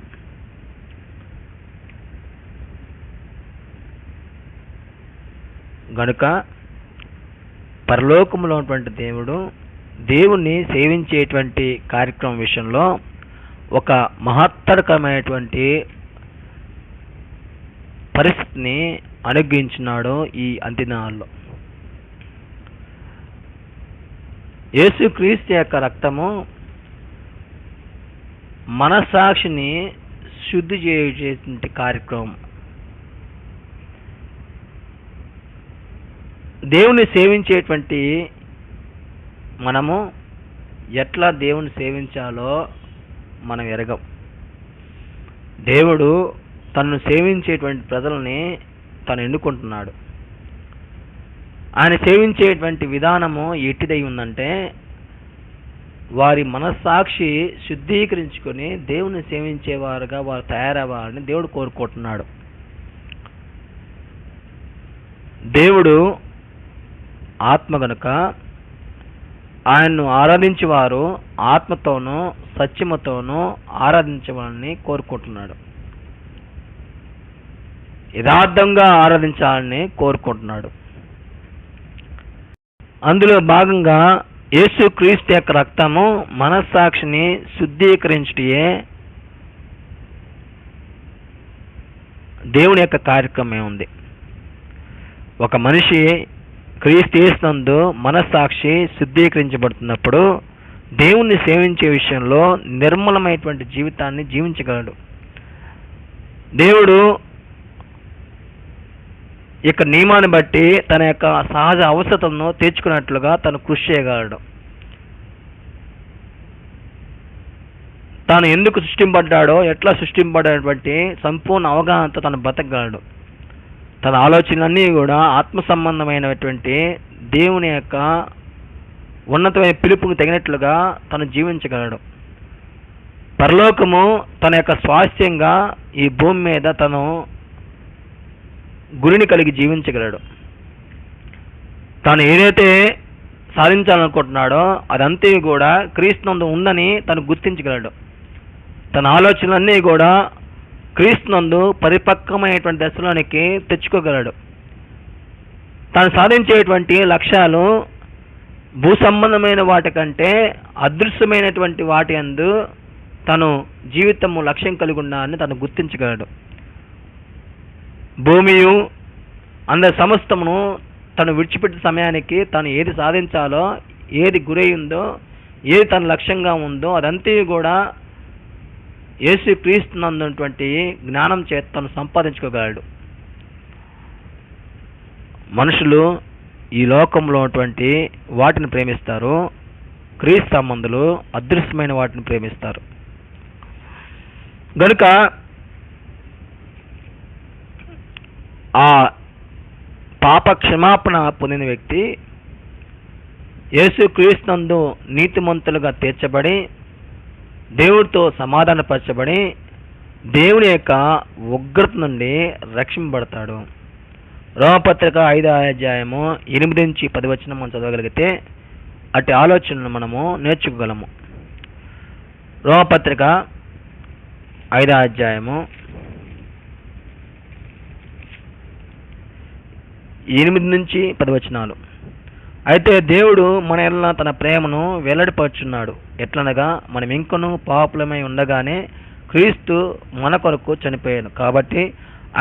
గనుక పరలోకములో ఉన్నటువంటి దేవుడు దేవుణ్ణి సేవించేటువంటి కార్యక్రమం విషయంలో ఒక మహత్తరకమైనటువంటి పరిస్థితిని అనుగ్రహించినాడో ఈ అంత్యదినాల్లో. యేసుక్రీస్తు యొక్క రక్తము మనస్సాక్షిని శుద్ధి చేసే కార్యక్రమం. దేవుని సేవించేటువంటి మనము ఎట్లా దేవుని సేవించాలో మనం ఎరగం. దేవుడు తనను సేవించేటువంటి ప్రజల్ని తను ఎన్నుకుంటున్నాడు. ఆయన సేవించేటువంటి విధానము ఎట్టిదై ఉందంటే, వారి మనస్సాక్షి శుద్ధీకరించుకొని దేవుని సేవించేవారుగా వారు తయారవ్వాలని దేవుడు కోరుకుంటున్నాడు. దేవుడు ఆత్మ గనుక ఆయన్ను ఆరాధించేవారు ఆత్మతోనూ సత్యముతోనూ ఆరాధించవాలని కోరుకుంటున్నాడు. యథార్థంగా ఆరాధించాలని కోరుకుంటున్నాడు. అందులో భాగంగా యేసుక్రీస్తు యొక్క రక్తము మనస్సాక్షిని శుద్ధీకరించుటయే దేవుని యొక్క కార్యక్రమం ఉంది. ఒక మనిషి క్రీస్తు యేసునందు మనస్సాక్షి శుద్ధీకరించబడుతున్నప్పుడు దేవుణ్ణి సేవించే విషయంలో నిర్మలమైనటువంటి జీవితాన్ని జీవించగలడు. దేవుడు యొక్క నియమాన్ని బట్టి తన యొక్క సహజ అవసరతను తీర్చుకున్నట్లుగా తను కృషి చేయగలడు. తాను ఎందుకు సృష్టింపడ్డాడో, ఎట్లా సృష్టింపబడినటువంటి సంపూర్ణ అవగాహనతో తను బతకగలడు. తన ఆలోచనలన్నీ కూడా ఆత్మ సంబంధమైనటువంటి దేవుని యొక్క ఉన్నతమైన పిలుపుకు తగినట్లుగా తను జీవించగలడు. పరలోకము తన యొక్క స్వాస్థ్యంగా ఈ భూమి మీద తను గురిని కలిగి జీవించగలడు. తాను ఏదైతే సాధించాలనుకుంటున్నాడో అదంతా కూడా క్రీస్తునందు ఉందని తను గుర్తించగలడు. తన ఆలోచనలన్నీ కూడా క్రీస్తునందు పరిపక్వమైనటువంటి దశలోనికి తెచ్చుకోగలడు. తాను సాధించేటువంటి లక్ష్యాలు భూ సంబంధమైన వాటి కంటే అదృశ్యమైనటువంటి వాటి యందు తను జీవితము లక్ష్యం కలిగి ఉన్నాడని తను గుర్తించగలడు. భూమియు అందరి సమస్తమును తను విడిచిపెట్టిన సమయానికి తను ఏది సాధించాలో, ఏది గురై ఉందో, ఏది తన లక్ష్యంగా ఉందో అదంతా కూడా యేసుక్రీస్తునందున్నటువంటి జ్ఞానం చేత తను సంపాదించుకోగలడు. మనుషులు ఈ లోకంలో ఉన్నటువంటి వాటిని ప్రేమిస్తారు, క్రీస్తు సంబంధులు అదృశ్యమైన వాటిని ప్రేమిస్తారు. గనుక ఆ పాప క్షమాపణ పొందిన వ్యక్తి యేసుక్రీస్తునందు నీతిమంతులుగా తీర్చబడి దేవుడితో సమాధానపరచబడి దేవుని యొక్క ఉగ్రత నుండి రక్షింపబడతాడు. రోమపత్రిక 5వ అధ్యాయము 8-10 మనం చదవగలిగితే అట్టి ఆలోచనను మనము నేర్చుకోగలము. రోమపత్రిక 5వ అధ్యాయము 8-10. అయితే దేవుడు మన ఎడల తన ప్రేమను వెల్లడిపరుచున్నాడు. ఎట్లనగా మనం ఇంకనూ పాపులమై ఉండగానే క్రీస్తు మన కొరకు చనిపోయాడు. కాబట్టి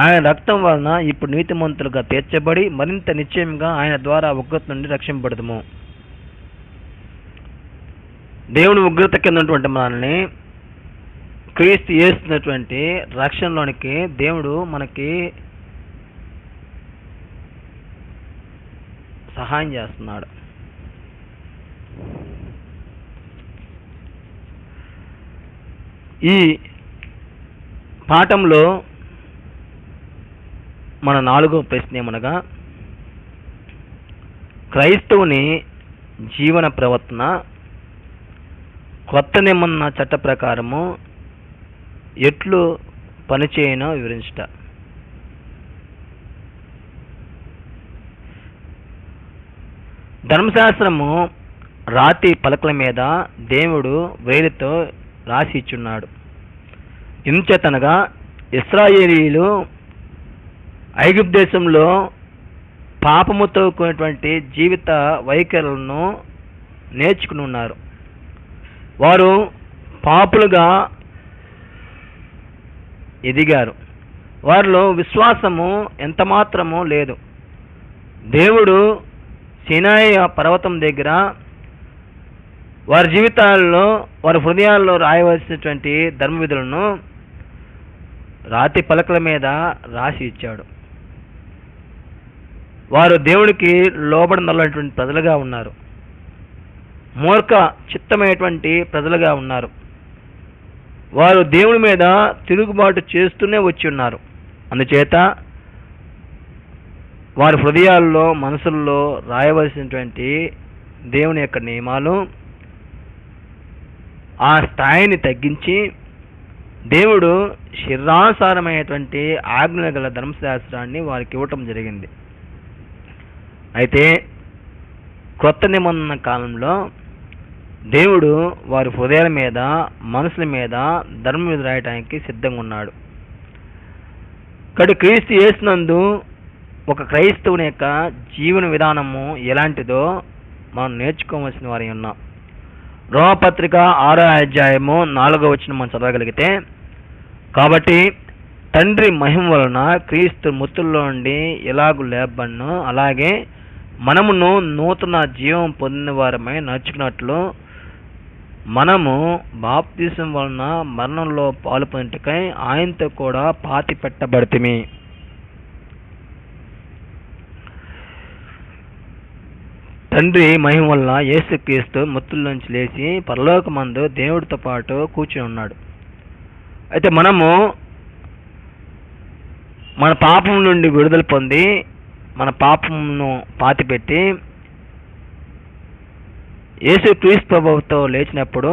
ఆయన రక్తం వలన ఇప్పుడు నీతిమంతులుగా తీర్చబడి మరింత నిశ్చయంగా ఆయన ద్వారా ఉగ్రత నుండి రక్షింపబడదుము. దేవుని ఉగ్రత కింద ఉన్నటువంటి మనల్ని క్రీస్తు చేస్తున్నటువంటి రక్షణలోనికి దేవుడు మనకి సహాయం చేస్తున్నాడు. ఈ పాఠంలో మన 4వ ప్రశ్న ఏమనగా, క్రైస్తవుని జీవన ప్రవర్తన కొత్త నిబంధన చట్ట ప్రకారము ఎట్లు పనిచేయనో వివరించుట. ధర్మశాస్త్రము రాతి పలకల మీద దేవుడు వేలితో రాసి ఇచ్చున్నాడు. ఇంచేతనగా ఇశ్రాయేలీయులు ఐగుప్తు దేశంలో పాపముతో కూడినటువంటి జీవిత వైఖరులను నేర్చుకుని ఉన్నారు. వారు పాపులుగా ఎదిగారు. వారిలో విశ్వాసము ఎంత మాత్రము లేదు. దేవుడు సీనాయి పర్వతం దగ్గర వారి జీవితాల్లో, వారి హృదయాల్లో రాయవలసినటువంటి ధర్మ విధులను రాతి పలకల మీద రాసి ఇచ్చాడు. వారు దేవుడికి లోబడనటువంటి ప్రజలుగా ఉన్నారు. మూర్ఖ చిత్తమైనటువంటి ప్రజలుగా ఉన్నారు. వారు దేవుని మీద తిరుగుబాటు చేస్తూనే వచ్చి ఉన్నారు. అందుచేత వారి హృదయాల్లో, మనసుల్లో రాయవలసినటువంటి దేవుని యొక్క నియమాలు ఆ స్థాయిని తగ్గించి దేవుడు శరీరానుసారమైనటువంటి ఆజ్ఞ గల ధర్మశాస్త్రాన్ని వారికి ఇవ్వటం జరిగింది. అయితే క్రొత్త నిబంధన కాలంలో దేవుడు వారి హృదయాల మీద, మనసుల మీద ధర్మం మీద రాయటానికి సిద్ధంగా ఉన్నాడు. కాబట్టి క్రీస్తు యేసునందు ఒక క్రైస్తవుని యొక్క జీవన విధానము ఎలాంటిదో మనం నేర్చుకోవాల్సిన వారి ఉన్నాం. రోమపత్రిక 6వ అధ్యాయము 4వ వచనం మనం చదవగలిగితే, కాబట్టి తండ్రి మహిమ వలన క్రీస్తు మృతుల్లో నుండి ఎలాగూ లేపబడినో అలాగే మనమును నూతన జీవం పొందిన వారమై నడుచుకున్నట్లు మనము బాప్తిసం వలన మరణంలో పాలు పొందుటకై ఆయనతో కూడా పాతి పెట్టబడితిమి. తండ్రి మహిమ వల్ల యేసుక్రీస్తు మృతుల్లోంచి లేచి పరలోకమందు దేవుడితో పాటు కూర్చుని ఉన్నాడు. అయితే మనము మన పాపం నుండి విడుదల పొంది మన పాపమును పాతిపెట్టి యేసుక్రీస్తు ప్రభువుతో లేచినప్పుడు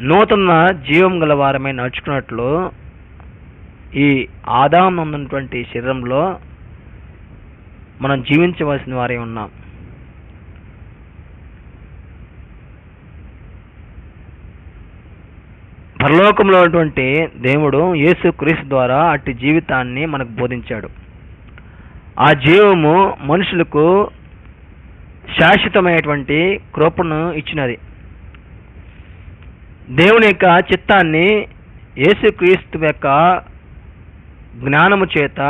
నూతన జీవం గల వారమై నడుచుకున్నట్లు ఈ ఆదాము ఉన్నటువంటి శరీరంలో మనం జీవించవలసిన వారే ఉన్నాం. పరలోకంలో ఉన్నటువంటి దేవుడు యేసుక్రీస్తు ద్వారా అట్టి జీవితాన్ని మనకు బోధించాడు. ఆ జీవము మనుషులకు శాశ్వతమైనటువంటి కృపను ఇచ్చినది. దేవుని యొక్క చిత్తాన్ని యేసుక్రీస్తు యొక్క జ్ఞానము చేత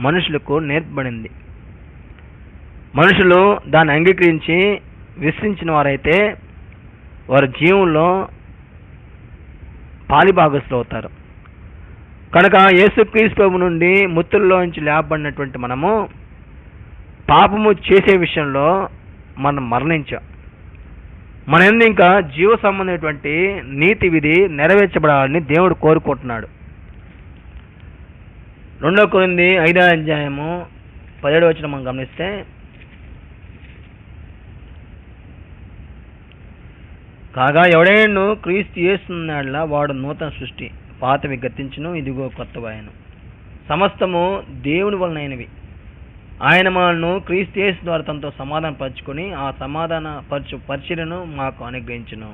మనుషులకు నేర్పబడింది. మనుషులు దాన్ని అంగీకరించి విశ్వసించిన వారైతే వారి జీవంలో పాలిభాగస్తులు అవుతారు. కనుక యేసుక్రీస్తు ప్రభు నుండి మృతుల్లోంచి లేపబడినటువంటి మనము పాపము చేసే విషయంలో మనం మరణించాం. మన ఎందు ఇంకా జీవ సంబంధమైనటువంటి నీతి విధి నెరవేర్చబడాలని దేవుడు కోరుకుంటున్నాడు. 2 కొరింథీ 5వ అధ్యాయము 17వ వచనం మనం గమనిస్తే, కాగా ఎవడైనా క్రీస్తు యేసున్నాడలా వాడు నూతన సృష్టి, పాతవి గతించును, ఇదిగో కొత్తవాయను. సమస్తము దేవుని వలనైనవి. ఆయన మనను క్రీస్తు యేసు ద్వారా తనతో సమాధాన పరుచుకొని ఆ సమాధాన పరిచర్యను మాకు అనుగ్రహించును.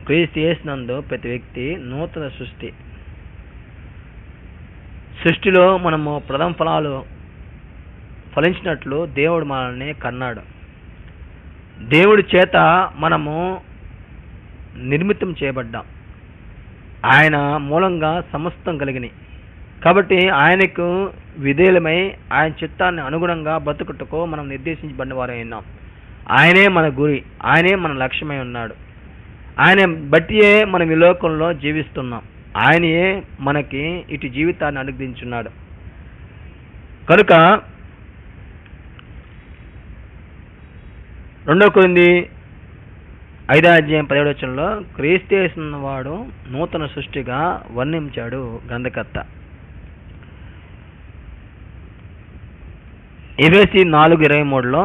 క్రీస్తు యేసునందు ప్రతి వ్యక్తి నూతన సృష్టి. సృష్టిలో మనము ప్రథమ ఫలాలు ఫలించినట్లు దేవుడు మనల్ని కన్నాడు. దేవుడి చేత మనము నిర్మితం చేయబడ్డాం. ఆయన మూలంగా సమస్తం కలిగినాయి. కాబట్టి ఆయనకు విధేయులమై ఆయన చిత్తాన్ని అనుగుణంగా బ్రతుకుటకు మనం నిర్దేశించబడిన వారై ఉన్నాం. ఆయనే మన గురి, ఆయనే మన లక్ష్యమై ఉన్నాడు. ఆయన బట్టియే మనం ఈ లోకంలో జీవిస్తున్నాం. ఆయనయే మనకి ఇటు జీవితాన్ని అనుగ్రహించున్నాడు. కనుక 2 కొరింథీ 5వ అధ్యాయం 17వ వచనంలో క్రీస్తు యేసువాడు నూతన సృష్టిగా వర్ణించాడు గ్రంథకర్త. ఎఫెసీ 4:23లో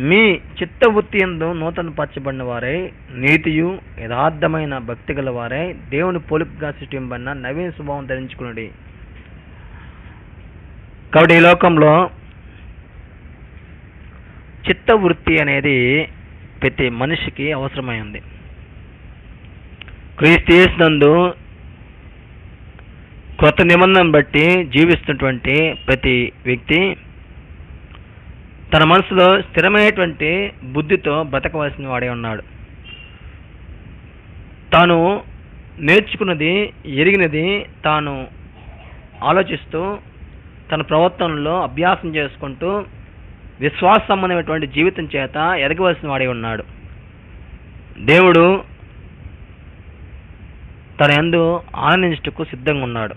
మీ చిత్తవృత్తి యందు నూతన పరచబడిన వారై నీతియు యథార్థమైన భక్తి గల వారై దేవుని పోలికగా సృష్టింపబడిన నవీన స్వభావం ధరించుకున్నది. కాబట్టి ఈ లోకంలో చిత్తవృత్తి అనేది ప్రతి మనిషికి అవసరమైంది. క్రీస్తు యేసునందు క్రొత్త నిబంధనను బట్టి జీవిస్తున్నటువంటి ప్రతి వ్యక్తి తన మనసులో స్థిరమైనటువంటి బుద్ధితో బ్రతకవలసిన వాడే ఉన్నాడు. తాను నేర్చుకున్నది, ఎరిగినది తాను ఆలోచిస్తూ తన ప్రవర్తనలో అభ్యాసం చేసుకుంటూ విశ్వాస సంబంధమైనటువంటి జీవితం చేత ఎదగవలసిన వాడే ఉన్నాడు. దేవుడు తన యందు ఆనందించుటకు సిద్ధంగా ఉన్నాడు.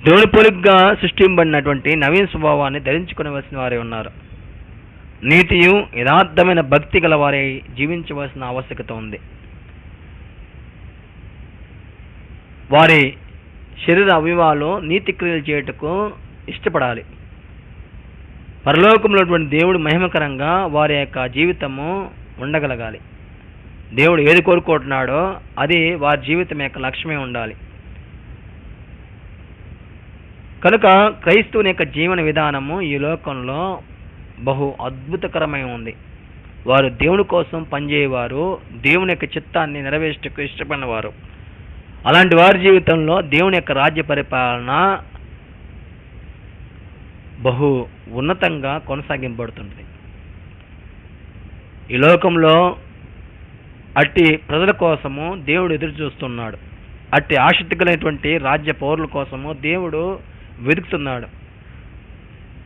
దేవుని పోలికగా సృష్టింపబడినటువంటి నవీన స్వభావాన్ని ధరించుకునవలసిన వారే ఉన్నారు. నీతియు యథార్థమైన భక్తి గల వారే జీవించవలసిన ఆవశ్యకత ఉంది. వారి శరీర అవయవాలు నీతి క్రియలు చేయుటకు ఇష్టపడాలి. పరలోకంలో దేవుడు మహిమకరంగా వారి యొక్క జీవితము ఉండగలగాలి. దేవుడు ఏది కోరుకుంటున్నాడో అది వారి జీవితం యొక్క లక్ష్యమే ఉండాలి. కనుక క్రైస్తవుని యొక్క జీవన విధానము ఈ లోకంలో బహు అద్భుతకరమై ఉంది. వారు దేవుని కోసం పనిచేయవారు, దేవుని యొక్క చిత్తాన్ని నెరవేర్చుటకు ఇష్టపడినవారు. అలాంటి వారి జీవితంలో దేవుని యొక్క రాజ్య పరిపాలన బహు ఉన్నతంగా కొనసాగింపబడుతుంది. ఈ లోకంలో అట్టి ప్రజల కోసము దేవుడు ఎదురు చూస్తున్నాడు. అట్టి ఆసక్తి కలిగినటువంటి రాజ్య పౌరుల కోసము దేవుడు వెతుకుతున్నాడు.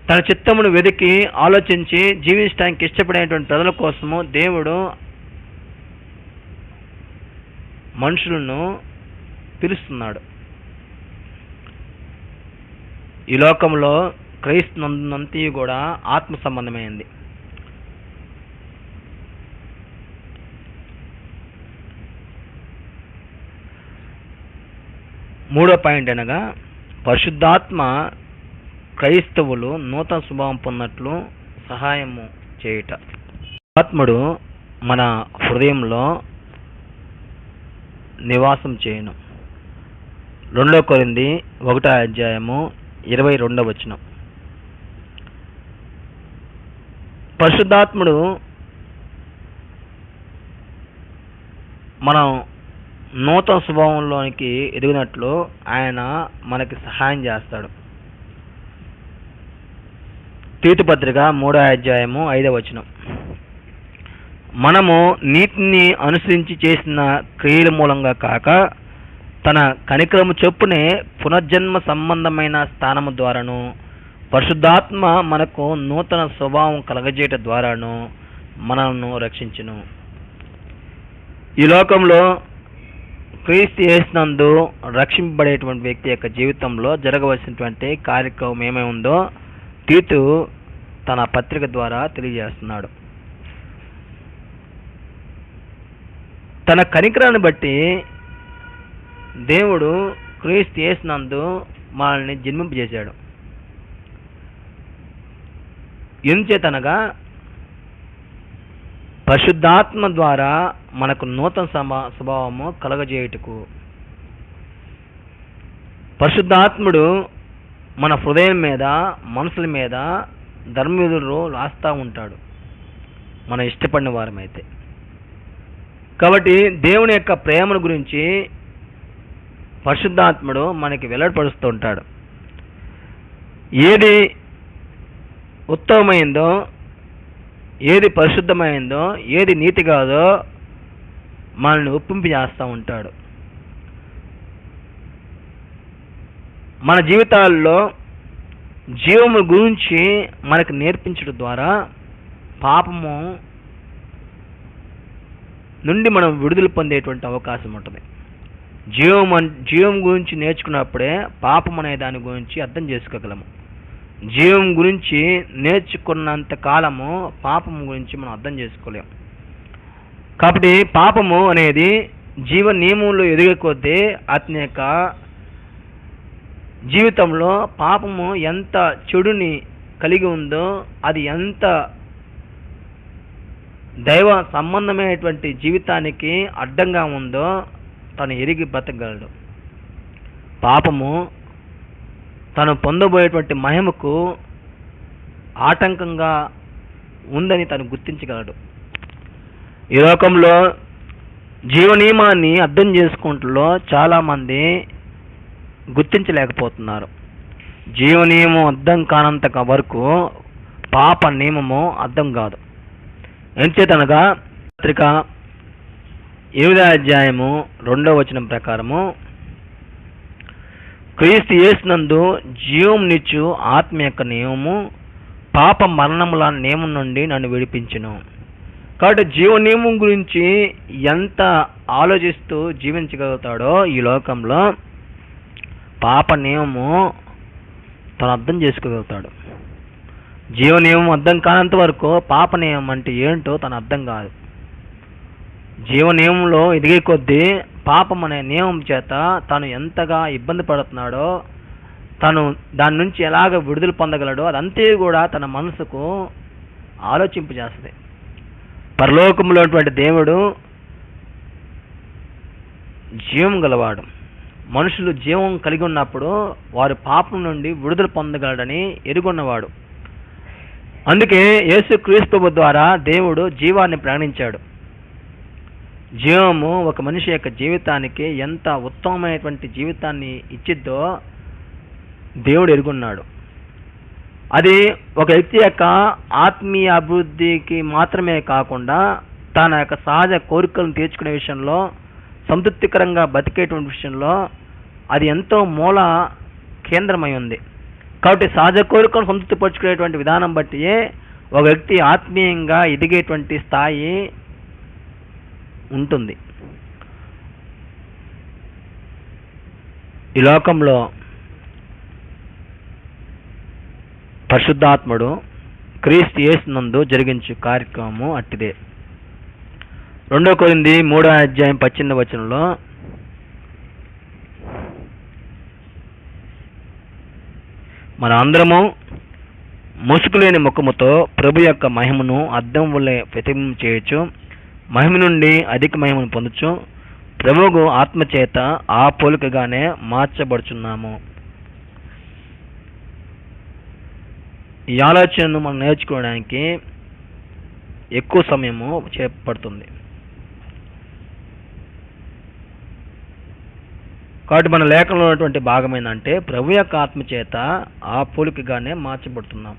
తన చిత్తమును వెతికి ఆలోచించి జీవించడానికి ఇష్టపడేటువంటి ప్రజల కోసము దేవుడు మనుషులను పిలుస్తున్నాడు. ఈ లోకంలో క్రైస్తవునంతా కూడా ఆత్మ సంబంధమైంది. మూడో పాయింట్ అనగా పరిశుద్ధాత్మ క్రైస్తవులు నూతన స్వభావం పొందినట్లు సహాయము చేయుట. ఆత్ముడు మన హృదయంలో నివాసం చేయను. 2 కొరింథీ 1:22 పరిశుద్ధాత్ముడు మనం నూతన స్వభావంలోనికి ఎదిగినట్లు ఆయన మనకి సహాయం చేస్తాడు. తీతు పత్రిక 3:5 మనము నీతిని అనుసరించి చేసిన క్రియల మూలంగా కాక తన కనికరము చొప్పునే పునర్జన్మ సంబంధమైన స్థానము ద్వారాను పరిశుద్ధాత్మ మనకు నూతన స్వభావం కలగజేయట ద్వారాను మనల్ని రక్షించును. ఈ లోకంలో క్రీస్తు యేసునందు రక్షింపబడేటువంటి వ్యక్తి యొక్క జీవితంలో జరగవలసినటువంటి కార్యక్రమం ఏమై ఉందో తీతు తన పత్రిక ద్వారా తెలియజేస్తున్నాడు. తన కనికరాన్ని బట్టి దేవుడు క్రీస్తు యేసునందు మనల్ని జన్మింపజేశాడు. ఎందుచేతనగా పరిశుద్ధాత్మ ద్వారా మనకు నూతన స్వభావము కలగజేయుటకు. పరిశుద్ధాత్ముడు మన హృదయం మీద, మనసుల మీద ధర్మవిధులు రాస్తూ ఉంటాడు మనం ఇష్టపడిన వారమైతే. కాబట్టి దేవుని యొక్క ప్రేమను గురించి పరిశుద్ధాత్ముడు మనకి వెల్లడిపరుస్తూ ఉంటాడు. ఏది ఉత్తమమైందో, ఏది పరిశుద్ధమైందో, ఏది నీతి కాదో మనల్ని ఒప్పింపు చేస్తూ ఉంటాడు. మన జీవితాల్లో జీవము గురించి మనకు నేర్పించడం ద్వారా పాపము నుండి మనం విడుదల పొందేటువంటి అవకాశం ఉంటుంది. జీవం గురించి నేర్చుకున్నప్పుడే పాపం అనే దాని గురించి అర్థం చేసుకోగలము. జీవం గురించి నేర్చుకున్నంత కాలము పాపం గురించి మనం అర్థం చేసుకోలేము. కాబట్టి పాపము అనేది జీవ నియమంలో ఎదిగే కొద్దీ అతని యొక్క జీవితంలో పాపము ఎంత చెడుని కలిగి ఉందో, అది ఎంత దైవ సంబంధమైనటువంటి జీవితానికి అడ్డంగా ఉందో తను ఎరిగి బ్రతకగలడు. పాపము తను పొందబోయేటువంటి మహిమకు ఆటంకంగా ఉందని తను గుర్తించగలడు. ఈ లోకంలో జీవ నియమాన్ని అర్థం చేసుకుంటూ చాలామంది గుర్తించలేకపోతున్నారు. జీవ నియమం అర్థం కానంత వరకు పాప నియమము అర్థం కాదు. ఎంచేతనగా పత్రిక 8వ అధ్యాయము 2వ వచనం ప్రకారము, క్రీస్తు యేసునందు జీవమునిచ్చు ఆత్మ యొక్క నియమము పాప మరణముల నియమం నుండి నన్ను విడిపించును. కాబట్టి జీవ నియమం గురించి ఎంత ఆలోచిస్తూ జీవించగలుగుతాడో ఈ లోకంలో పాప నియమము తను అర్థం చేసుకోగలుగుతాడు. జీవ నియమం అర్థం కానంత వరకు పాప నియమం అంటే ఏంటో తను అర్థం కాదు. జీవ నియమంలో ఎదిగే కొద్దీ పాపం అనే నియమం చేత తను ఎంతగా ఇబ్బంది పడుతున్నాడో, తను దాని నుంచి ఎలాగ విడుదల పొందగలడో అదంతే కూడా తన మనసుకు ఆలోచింపజేస్తుంది. పరలోకంలో ఉన్నటువంటి దేవుడు జీవం గలవాడు. మనుషులు జీవం కలిగి ఉన్నప్పుడు వారు పాపం నుండి విడుదల పొందగలడని ఎరుగున్నవాడు. అందుకే యేసుక్రీస్తు ద్వారా దేవుడు జీవాన్ని ప్రయాణించాడు. జీవము ఒక మనిషి యొక్క జీవితానికి ఎంత ఉత్తమమైనటువంటి జీవితాన్ని ఇచ్చిద్దో దేవుడు ఎరుగున్నాడు. అది ఒక వ్యక్తి యొక్క ఆత్మీయ అభివృద్ధికి మాత్రమే కాకుండా తన యొక్క సహజ కోరికలను తీర్చుకునే విషయంలో, సంతృప్తికరంగా బతికేటువంటి విషయంలో అది ఎంతో మూల కేంద్రమై ఉంది. కాబట్టి సహజ కోరికలను సంతృప్తిపరుచుకునేటువంటి విధానం బట్టియే ఒక వ్యక్తి ఆత్మీయంగా ఎదిగేటువంటి స్థాయి ఉంటుంది. ఈ లోకంలో పరిశుద్ధాత్ముడు క్రీస్తు యేసునందు జరిగించు కార్యక్రమము అట్టిదే. 2 కొరింథీ 3వ అధ్యాయం 18వ వచనంలో, మన అందరము ముసుగులేని ముఖముతో ప్రభు యొక్క మహిమను అద్దం వల్లే ప్రతిబింబం చేయొచ్చు, మహిమ నుండి అధిక మహిమను పొందొచ్చు, ప్రభువుకు ఆత్మచేత ఆ పోలికగానే మార్చబడుచున్నాము. ఈ ఆలోచనను మనం నేర్చుకోవడానికి ఎక్కువ సమయము చేపడుతుంది. కాబట్టి మన లేఖనంలో ఉన్నటువంటి భాగం ఏంటంటే ప్రభు యొక్క ఆత్మచేత ఆ పోలికగానే మార్చబడుతున్నాం.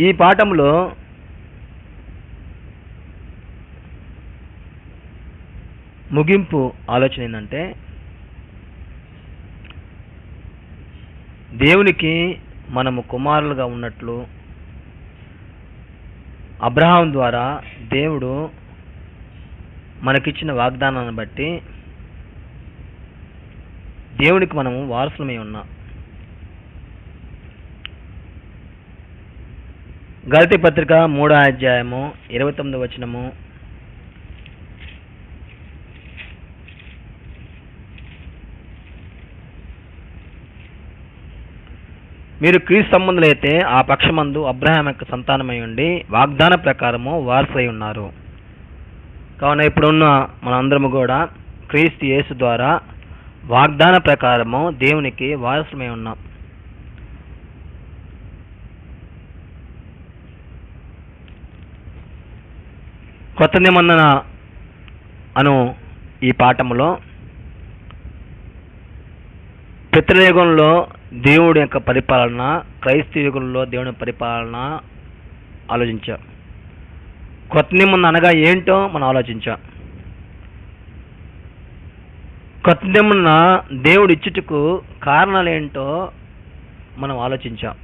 ఈ పాఠంలో ముగింపు ఆలోచన ఏంటంటే, దేవునికి మనము కుమారులుగా ఉన్నట్లు అబ్రహాం ద్వారా దేవుడు మనకిచ్చిన వాగ్దానాన్ని బట్టి దేవునికి మనము వారసులమై ఉన్నాం. గలతీ పత్రిక 3వ అధ్యాయము 29వ వచనము, మీరు క్రీస్తు సంబంధులైతే ఆ పక్షమందు అబ్రహాం యొక్క సంతానమై ఉండి వాగ్దాన ప్రకారము వారసై ఉన్నారు. కావున ఇప్పుడున్న మనందరము కూడా క్రీస్తు యేసు ద్వారా వాగ్దాన ప్రకారము దేవునికి వారసులమై ఉన్నాం. కొత్త నిబంధన అను ఈ పాఠములో పితృయుగంలో దేవుడి యొక్క పరిపాలన, క్రైస్తవ యుగంలో దేవుని పరిపాలన ఆలోచించాం. కొత్త నిబంధన అనగా ఏంటో మనం ఆలోచించాం. కొత్త నిబంధన దేవుడు ఇచ్చుటకు కారణాలు ఏంటో మనం ఆలోచించాం.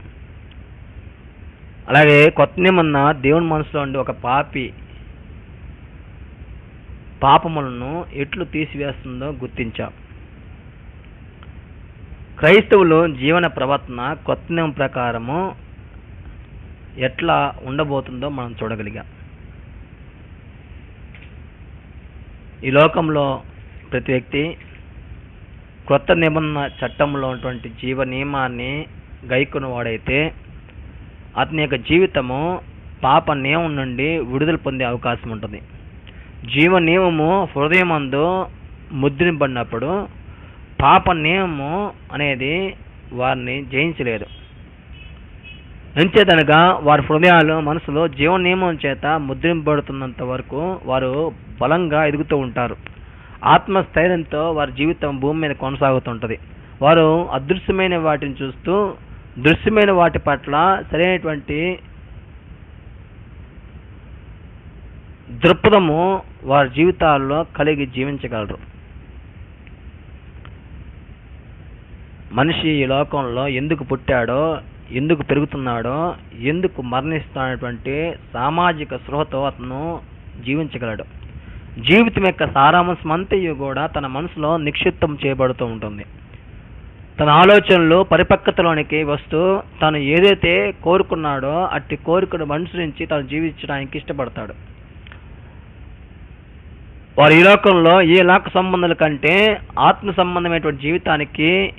అలాగే కొత్త నిబంధన దేవుని మనసులో ఉండి ఒక పాపి పాపములను ఎట్లు తీసివేస్తుందో గుర్తించాం. క్రైస్తవులు జీవన ప్రవర్తన కొత్త నియమం ప్రకారము ఎట్లా ఉండబోతుందో మనం చూడగలిగాం. ఈ లోకంలో ప్రతి వ్యక్తి కొత్త నిబంధన చట్టంలో ఉన్నటువంటి జీవ నియమాన్ని గైకొన్న వాడైతే అతని యొక్క జీవితము పాప నియమం నుండి విడుదల పొందే అవకాశం ఉంటుంది. జీవ నియమము హృదయమందు ముద్రింపడినప్పుడు పాప నియమము అనేది వారిని జయించలేదు. ఎంచేదనగా వారి హృదయాలు మనసులో జీవ నియమం చేత ముద్రింపబడుతున్నంత వరకు వారు బలంగా ఎదుగుతూ ఉంటారు. ఆత్మస్థైర్యంతో వారి జీవితం భూమి మీద కొనసాగుతుంటుంది. వారు అదృశ్యమైన వాటిని చూస్తూ దృశ్యమైన వాటి పట్ల సరైనటువంటి దృక్పథము వారి జీవితాల్లో కలిగి జీవించగలరు. మనిషి ఈ లోకంలో ఎందుకు పుట్టాడో, ఎందుకు పెరుగుతున్నాడో, ఎందుకు మరణిస్తున్నటువంటి సామాజిక స్పృహతో అతను జీవించగలడు. జీవితం యొక్క సారాంశం అంతయు కూడా తన మనసులో నిక్షిప్తం చేయబడుతూ ఉంటుంది. తన ఆలోచనలు పరిపక్వతలోనికి వస్తూ తను ఏదైతే కోరుకున్నాడో అట్టి కోరికను అనుసరించి తను జీవించడానికి ఇష్టపడతాడు. వారు ఈ లోకంలో ఏ లోక సంబంధాల కంటే ఆత్మ సంబంధమైనటువంటి జీవితానికి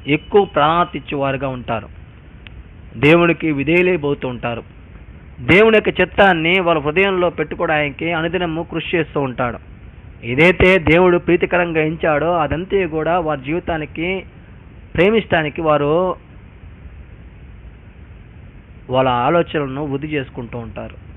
ఎక్కువ ప్రాధాన్యత ఇచ్చేవారుగా ఉంటారు. దేవునికి విధేయులైపోతూ ఉంటారు. దేవుని యొక్క చిత్తాన్ని వాళ్ళ హృదయంలో పెట్టుకోవడానికి అనుదినము కృషి చేస్తూ ఉంటాడు. ఏదైతే దేవుడు ప్రీతికరంగా ఎంచాడో అదంతే కూడా వారి జీవితానికి ప్రేమించడానికి వారు వాళ్ళ ఆలోచనలను వృద్ధి చేసుకుంటూ ఉంటారు.